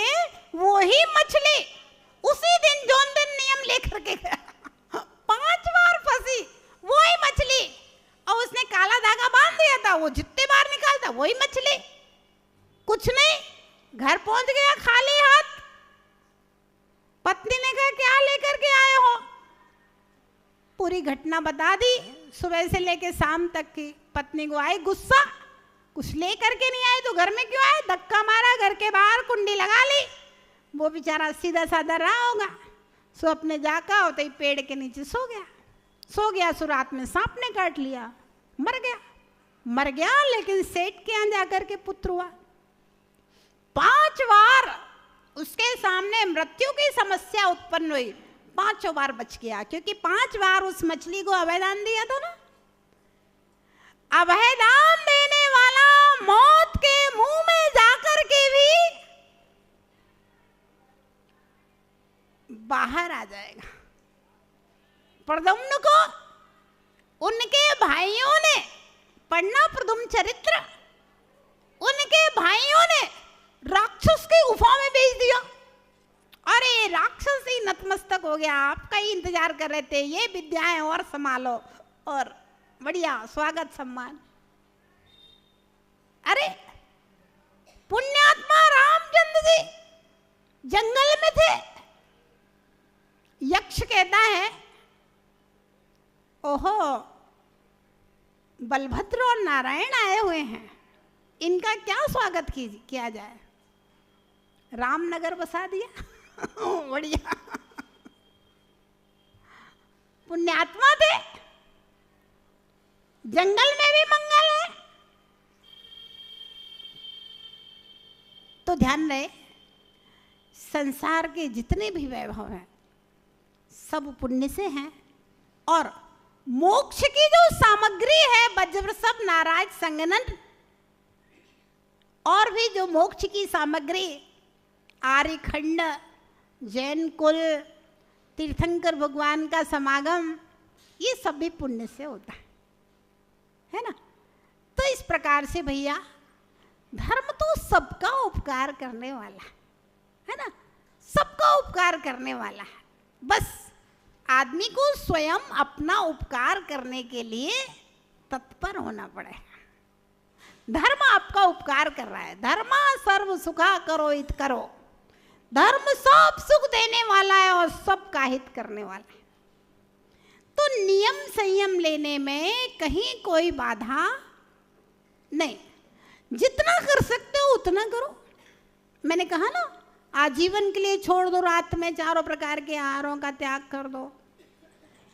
वो ही मछली उसी दिन जोन दिन नियम लेकर के गया 5 बार फंसी वही मछली, और उसने काला धागा बांध दिया था, वो जितने बार निकालता वही मछली, कुछ नहीं, घर पहुंच गया खाली हाथ। पत्नी ने कहा क्या लेकर के आए हो? पूरी घटना बता दी सुबह से लेके शाम तक की। पत्नी को आई गुस्सा, कुछ लेकर के नहीं आए तो घर में क्यों आए? धक्का मारा, घर के बाहर कुंडी लगा ली। वो बेचारा सीधा साधा रहा होगा, सो अपने जाका होते ही पेड़ के नीचे सो गया। सो रात में सांप ने काट लिया, मर गया लेकिन सेठ के यहाँ जाकर के पुत्र हुआ। 5 बार उसके सामने मृत्यु की समस्या उत्पन्न हुई, 5 बार बच गया क्योंकि 5 बार उस मछली को अभयदान दिया था ना। अभयदान देने वाला मौत के मुंह में जाकर के भी बाहर आ जाएगा। प्रद्युम्न को उनके भाइयों ने पढ़ना प्रद्युम्न चरित्र, उनके भाइयों ने राक्षस की गुफा में भेज दिया। अरे राक्षस ही नतमस्तक हो गया, आपका ही इंतजार कर रहे थे, ये विद्याएं और संभालो और बढ़िया स्वागत सम्मान। अरे पुण्यात्मा रामचंद्र जी जंगल में थे, यक्ष कहता है ओहो बलभद्र और नारायण आए हुए हैं, इनका क्या स्वागत किया जाए? रामनगर बसा दिया बढ़िया। पुण्यात्मा थे, जंगल में भी मंगल है। तो ध्यान रहे संसार के जितने भी वैभव हैं सब पुण्य से हैं, और मोक्ष की जो सामग्री है वज्रवृषभ नाराज संगनन, और भी जो मोक्ष की सामग्री आर्यखंड जैन कुल, तीर्थंकर भगवान का समागम, ये सब भी पुण्य से होता है ना। तो इस प्रकार से भैया धर्म तो सबका उपकार करने वाला है ना, सबका उपकार करने वाला है। बस आदमी को स्वयं अपना उपकार करने के लिए तत्पर होना पड़ेगा। धर्म आपका उपकार कर रहा है। धर्मा सर्व सुखा करो हित करो। धर्म सब सुख देने वाला है और सबका हित करने वाला है। तो नियम संयम लेने में कहीं कोई बाधा नहीं। जितना कर सकते हो उतना करो। मैंने कहा ना, आजीवन के लिए छोड़ दो, रात में 4 प्रकार के आहारों का त्याग कर दो।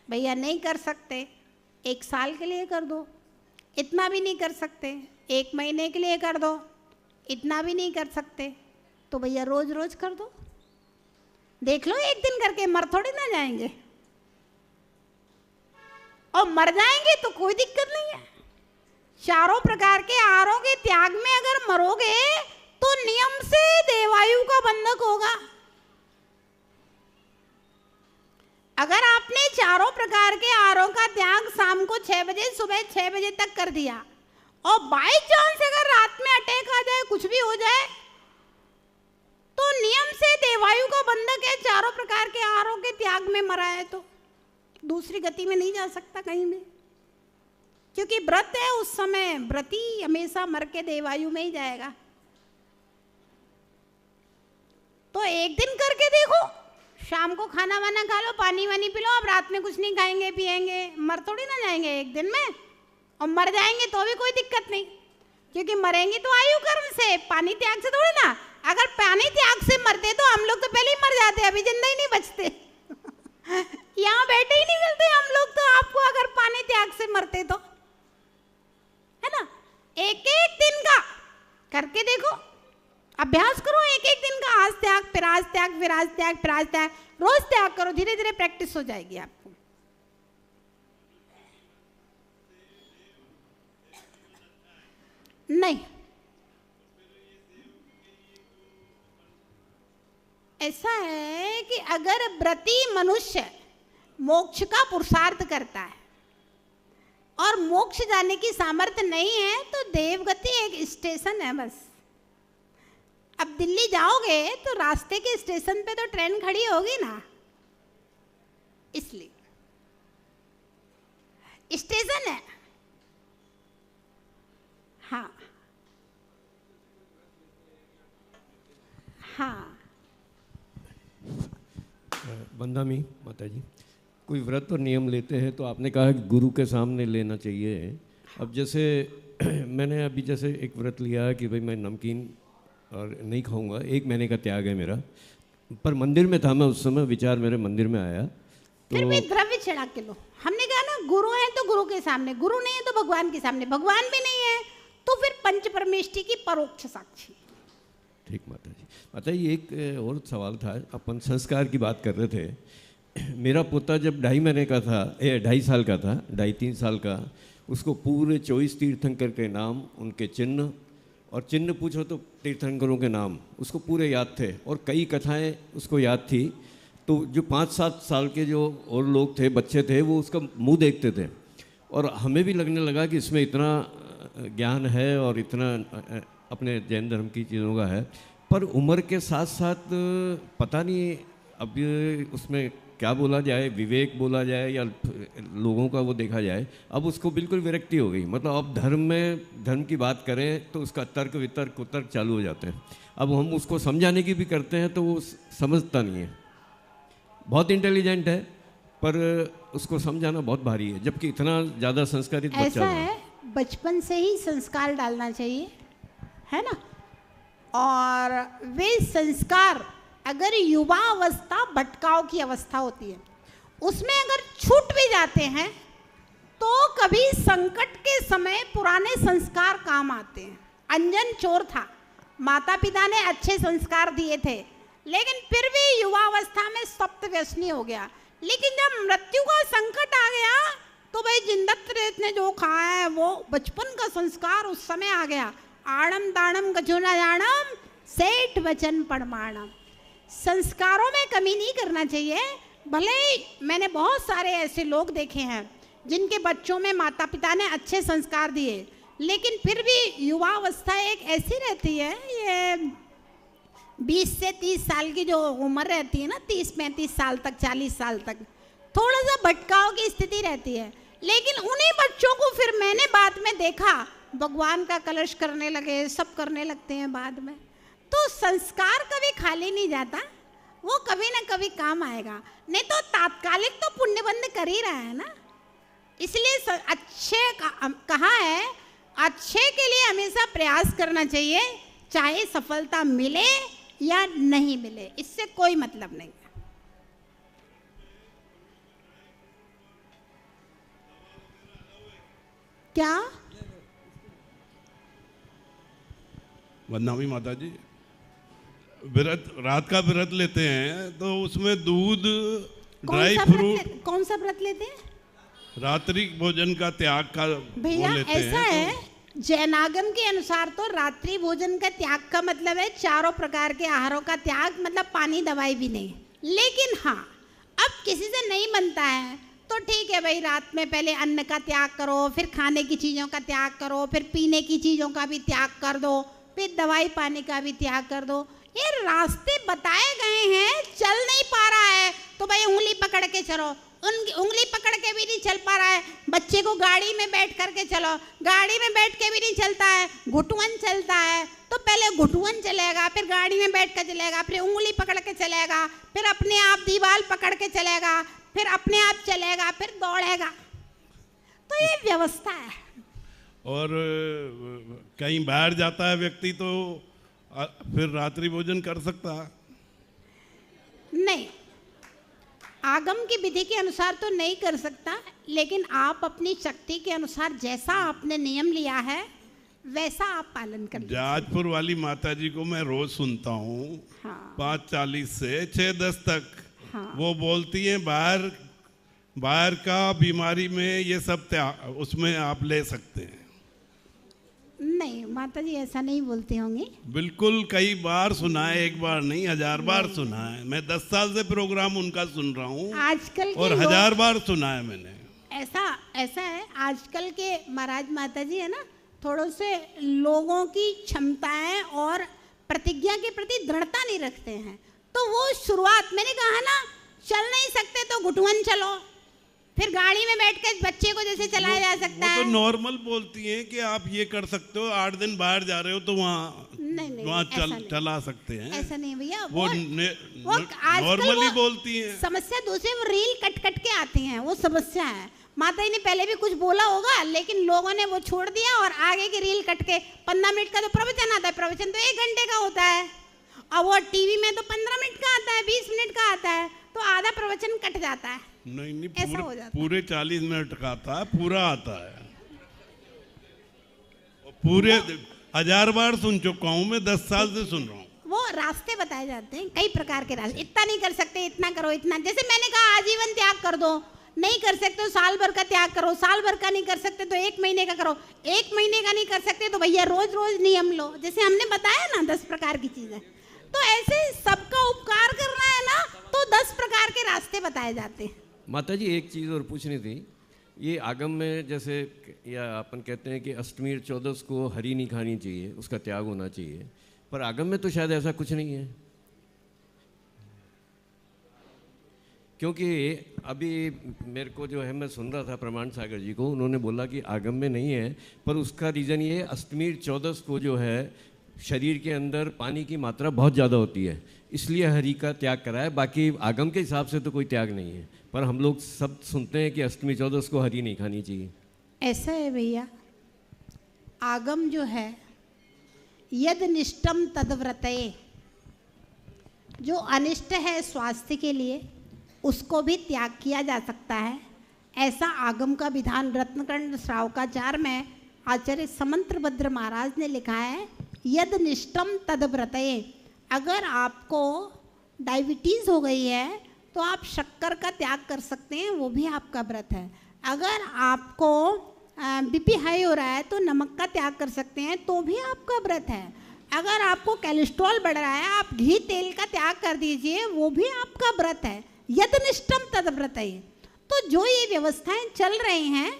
भैया नहीं कर सकते, 1 साल के लिए कर दो। इतना भी नहीं कर सकते, 1 महीने के लिए कर दो। इतना भी नहीं कर सकते तो भैया रोज रोज कर दो। देख लो, एक दिन करके मर थोड़ी ना जाएंगे, और मर जाएंगे तो कोई दिक्कत नहीं है। 4 प्रकार के आहारों के त्याग में अगर मरोगे तो नियम से देवायु का बंधक होगा। अगर आपने 4 प्रकार के आहारों का त्याग शाम को 6 बजे, सुबह 6 बजे तक कर दिया, और बाई चांस अगर रात में अटैक आ जाए, कुछ भी हो जाए, तो नियम से देवायु का बंधक है। 4 प्रकार के आहारों के त्याग में मरा है तो दूसरी गति में नहीं जा सकता कहीं भी, क्योंकि व्रत है। उस समय व्रती हमेशा मर के देवायु में ही जाएगा। तो एक दिन करके देखो, शाम को खाना वाना खा लो, पानी वानी पी लो। अब रात में कुछ नहीं खाएंगे पिएंगे, मर थोड़ी ना जाएंगे एक दिन में। और मर जाएंगे तो भी कोई दिक्कत नहीं, क्योंकि मरेंगे तो आयु कर्म से, पानी त्याग से थोड़ी ना। अगर पानी त्याग से मरते तो हम लोग तो पहले ही मर जाते, अभी जिंदा ही नहीं बचते। यहाँ बैठे ही नहीं मिलते हम लोग तो आपको, अगर पानी त्याग से मरते तो, है ना। एक एक दिन का करके देखो, अभ्यास करो। एक एक दिन का, आज त्याग, फिर आज त्याग, फिर आज त्याग, फिर आज त्याग, रोज त्याग करो। धीरे धीरे प्रैक्टिस हो जाएगी आपको। नहीं, ऐसा है कि अगर व्रती मनुष्य मोक्ष का पुरुषार्थ करता है और मोक्ष जाने की सामर्थ्य नहीं है, तो देवगति एक स्टेशन है बस। अब दिल्ली जाओगे तो रास्ते के स्टेशन पे तो ट्रेन खड़ी होगी ना, इसलिए स्टेशन है। हाँ हाँ। बंदामी माता जी, कोई व्रत और नियम लेते हैं तो आपने कहा कि गुरु के सामने लेना चाहिए। अब जैसे मैंने अभी जैसे एक व्रत लिया कि भाई मैं नमकीन और नहीं खाऊंगा, 1 महीने का त्याग है मेरा। पर मंदिर में था मैं उस समय, विचार मेरे मंदिर में आया तो फिर भी द्रव्य चढ़ा के लो। हमने कहा ना, गुरु है तो गुरु के सामने, गुरु नहीं है तो भगवान के सामने, भगवान भी नहीं है तो फिर पंच परमेष्टि की परोक्ष साक्षी। ठीक माता जी। माता जी, एक और सवाल था, अपन संस्कार की बात कर रहे थे। मेरा पोता जब 2.5 महीने का था, 2.5 साल का था, 2.5-3 साल का, उसको पूरे 24 तीर्थंकर के नाम, उनके चिन्ह, और चिन्ह पूछो तो तीर्थंकरों के नाम उसको पूरे याद थे, और कई कथाएं उसको याद थी। तो जो 5-7 साल के जो और लोग थे, बच्चे थे, वो उसका मुंह देखते थे, और हमें भी लगने लगा कि इसमें इतना ज्ञान है और इतना अपने जैन धर्म की चीज़ों का है। पर उम्र के साथ साथ पता नहीं अब उसमें क्या बोला जाए, विवेक बोला जाए या लोगों का वो देखा जाए, अब उसको बिल्कुल विरक्ति हो गई। मतलब अब धर्म की बात करें तो उसका तर्क वितर्क उतर्क चालू हो जाते हैं। अब हम उसको समझाने की भी करते हैं तो वो समझता नहीं है। बहुत इंटेलिजेंट है पर उसको समझाना बहुत भारी है, जबकि इतना ज़्यादा संस्कारित बच्चा ऐसा है, बचपन से ही संस्कार डालना चाहिए, है ना। और वे संस्कार अगर युवा अवस्था भटकाव की अवस्था होती है, उसमें अगर छूट भी जाते हैं तो कभी संकट के समय पुराने संस्कार काम आते हैं। अंजन चोर था, माता पिता ने अच्छे संस्कार दिए थे, लेकिन फिर भी युवा अवस्था में सप्त व्यसनी हो गया। लेकिन जब मृत्यु का संकट आ गया तो भाई जिंदत रेत ने जो खाया है वो बचपन का संस्कार उस समय आ गया। आड़म दाड़म कछु न जानम सेठ वचन परमाणम। संस्कारों में कमी नहीं करना चाहिए। भले ही मैंने बहुत सारे ऐसे लोग देखे हैं जिनके बच्चों में माता पिता ने अच्छे संस्कार दिए, लेकिन फिर भी युवावस्था एक ऐसी रहती है, ये 20 से 30 साल की जो उम्र रहती है ना, 30-35 साल तक, 40 साल तक, थोड़ा सा भटकाव की स्थिति रहती है। लेकिन उन्हीं बच्चों को फिर मैंने बाद में देखा भगवान का कलश करने लगे, सब करने लगते हैं बाद में। तो संस्कार कभी खाली नहीं जाता, वो कभी ना कभी काम आएगा। नहीं तो तात्कालिक तो पुण्य बंद कर ही रहा है ना। इसलिए अच्छे कहा है, अच्छे के लिए हमेशा प्रयास करना चाहिए, चाहे सफलता मिले या नहीं मिले, इससे कोई मतलब नहीं। क्या वंदनामी माता जी, व्रत रात का व्रत लेते हैं तो उसमें दूध, ड्राई फ्रूट, कौन सा व्रत लेते हैं? रात्रि भोजन का त्याग का भैया ऐसा है, जैनागम के अनुसार तो रात्रि भोजन का त्याग का मतलब है चारों प्रकार के आहारों का त्याग, मतलब पानी दवाई भी नहीं। लेकिन हाँ, अब किसी से नहीं बनता है तो ठीक है भाई, रात में पहले अन्न का त्याग करो, फिर खाने की चीज़ों का त्याग करो, फिर पीने की चीज़ों का भी त्याग कर दो, फिर दवाई पानी का भी त्याग कर दो। ये रास्ते बताए गए हैं, चल नहीं पा रहा है तो भाई उंगली पकड़ के चलो, उंगली पकड़ के भी नहीं चल पा रहा है, बच्चे को गाड़ी में बैठ करके चलो, गाड़ी में बैठ के भी नहीं चलता है, घुटुअन चलता है तो पहले घुटुअन चलेगा, फिर गाड़ी में बैठ कर चलेगा, फिर उंगली पकड़ के चलेगा, फिर अपने आप दीवार पकड़ के चलेगा, फिर अपने आप चलेगा, फिर दौड़ेगा। तो ये व्यवस्था है। और कहीं बाहर जाता है व्यक्ति तो फिर रात्रि भोजन कर सकता है? नहीं, आगम की विधि के अनुसार तो नहीं कर सकता, लेकिन आप अपनी शक्ति के अनुसार जैसा आपने नियम लिया है वैसा आप पालन कर लीजिए। जाजपुर वाली माता जी को मैं रोज सुनता हूँ, हाँ। 5:40 से 6:10 तक। हाँ। वो बोलती हैं बाहर का बीमारी में ये सब उसमें आप ले सकते हैं। नहीं माता जी ऐसा नहीं बोलती होंगी। बिल्कुल, कई बार सुना है, एक बार नहीं 1000 बार सुना है। मैं 10 साल से प्रोग्राम उनका सुन रहा हूँ आजकल और 1000 बार सुना है मैंने। ऐसा है, आजकल के महाराज माता जी है ना, थोड़े से लोगों की क्षमताएं और प्रतिज्ञा के प्रति दृढ़ता नहीं रखते हैं। तो वो शुरुआत मैंने कहा ना, चल नहीं सकते तो घुटुअन चलो, फिर गाड़ी में बैठ के बच्चे को जैसे चलाया जा सकता है। वो तो नॉर्मल बोलती हैं कि आप ये कर सकते हो, 8 दिन बाहर जा रहे हो तो वहाँ चला सकते हैं। ऐसा नहीं भैया, वो नॉर्मली बोलती हैं। समस्या दूसरी, वो रील कट के आती हैं, वो समस्या है। माता जी ने पहले भी कुछ बोला होगा, लेकिन लोगों ने वो छोड़ दिया और आगे की रील कट के 15 मिनट का तो प्रवचन आता है, प्रवचन तो 1 घंटे का होता है, और वो टीवी में तो 15 मिनट का आता है, 20 मिनट का आता है, तो आधा प्रवचन कट जाता है। नहीं, पूरे 40 मिनट का आता है, पूरा आता है। पूरे 1000 बार सुन चुका हूँ मैं, 10 साल से सुन रहा हूँ। वो रास्ते बताए जाते हैं, कई प्रकार के रास्ते। इतना नहीं कर सकते, इतना करो, इतना, जैसे मैंने कहा आजीवन त्याग कर दो, नहीं कर सकते तो साल भर का त्याग करो, साल भर का नहीं कर सकते तो 1 महीने का करो, 1 महीने का नहीं कर सकते तो भैया रोज रोज नियम लो, जैसे हमने बताया ना 10 प्रकार की चीजें। तो ऐसे सबका उपकार करना है ना, तो 10 प्रकार के रास्ते बताए जाते हैं। माता जी एक चीज़ और पूछनी थी, ये आगम में जैसे या अपन कहते हैं कि अष्टमी और 14 को हरी नहीं खानी चाहिए, उसका त्याग होना चाहिए, पर आगम में तो शायद ऐसा कुछ नहीं है, क्योंकि अभी मेरे को जो है, मैं सुन रहा था प्रमाण सागर जी को, उन्होंने बोला कि आगम में नहीं है, पर उसका रीज़न ये है अष्टमी 14 को जो है शरीर के अंदर पानी की मात्रा बहुत ज़्यादा होती है, इसलिए हरी का त्याग करा है। बाकी आगम के हिसाब से तो कोई त्याग नहीं है, पर हम लोग सब सुनते हैं कि अष्टमी 14 को हरी नहीं खानी चाहिए। ऐसा है भैया, आगम जो है यद निष्टम तद्व्रतये, जो अनिष्ट है स्वास्थ्य के लिए उसको भी त्याग किया जा सकता है, ऐसा आगम का विधान रत्नकंड श्रावकाचार में आचार्य समंत्रभद्र महाराज ने लिखा है। यद निष्टम तद्व्रतये, अगर आपको डायबिटीज़ हो गई है तो आप शक्कर का त्याग कर सकते हैं, वो भी आपका व्रत है। अगर आपको बीपी हाई हो रहा है तो नमक का त्याग कर सकते हैं, तो भी आपका व्रत है। अगर आपको कोलेस्ट्रॉल बढ़ रहा है, आप घी तेल का त्याग कर दीजिए, वो भी आपका व्रत है। यदनिष्ठम तद व्रत है। तो जो ये व्यवस्थाएं चल रही हैं,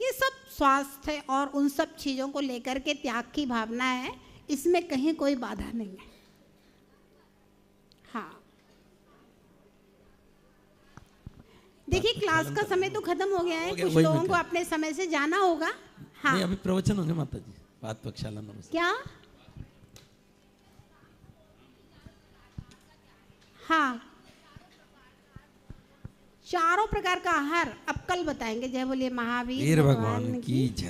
ये सब स्वास्थ्य और उन सब चीज़ों को लेकर के त्याग की भावना है, इसमें कहीं कोई बाधा नहीं है। हाँ, देखिए क्लास का समय तो खत्म हो गया है, कुछ वही लोगों मैं को अपने समय से जाना होगा। हाँ, नहीं, अभी प्रवचन होंगे माता जी, बात पक्षाला नमस्ते। क्या? हाँ, चारों प्रकार का आहार अब कल बताएंगे। जय बोलिए महावीर वीर भगवान की जय।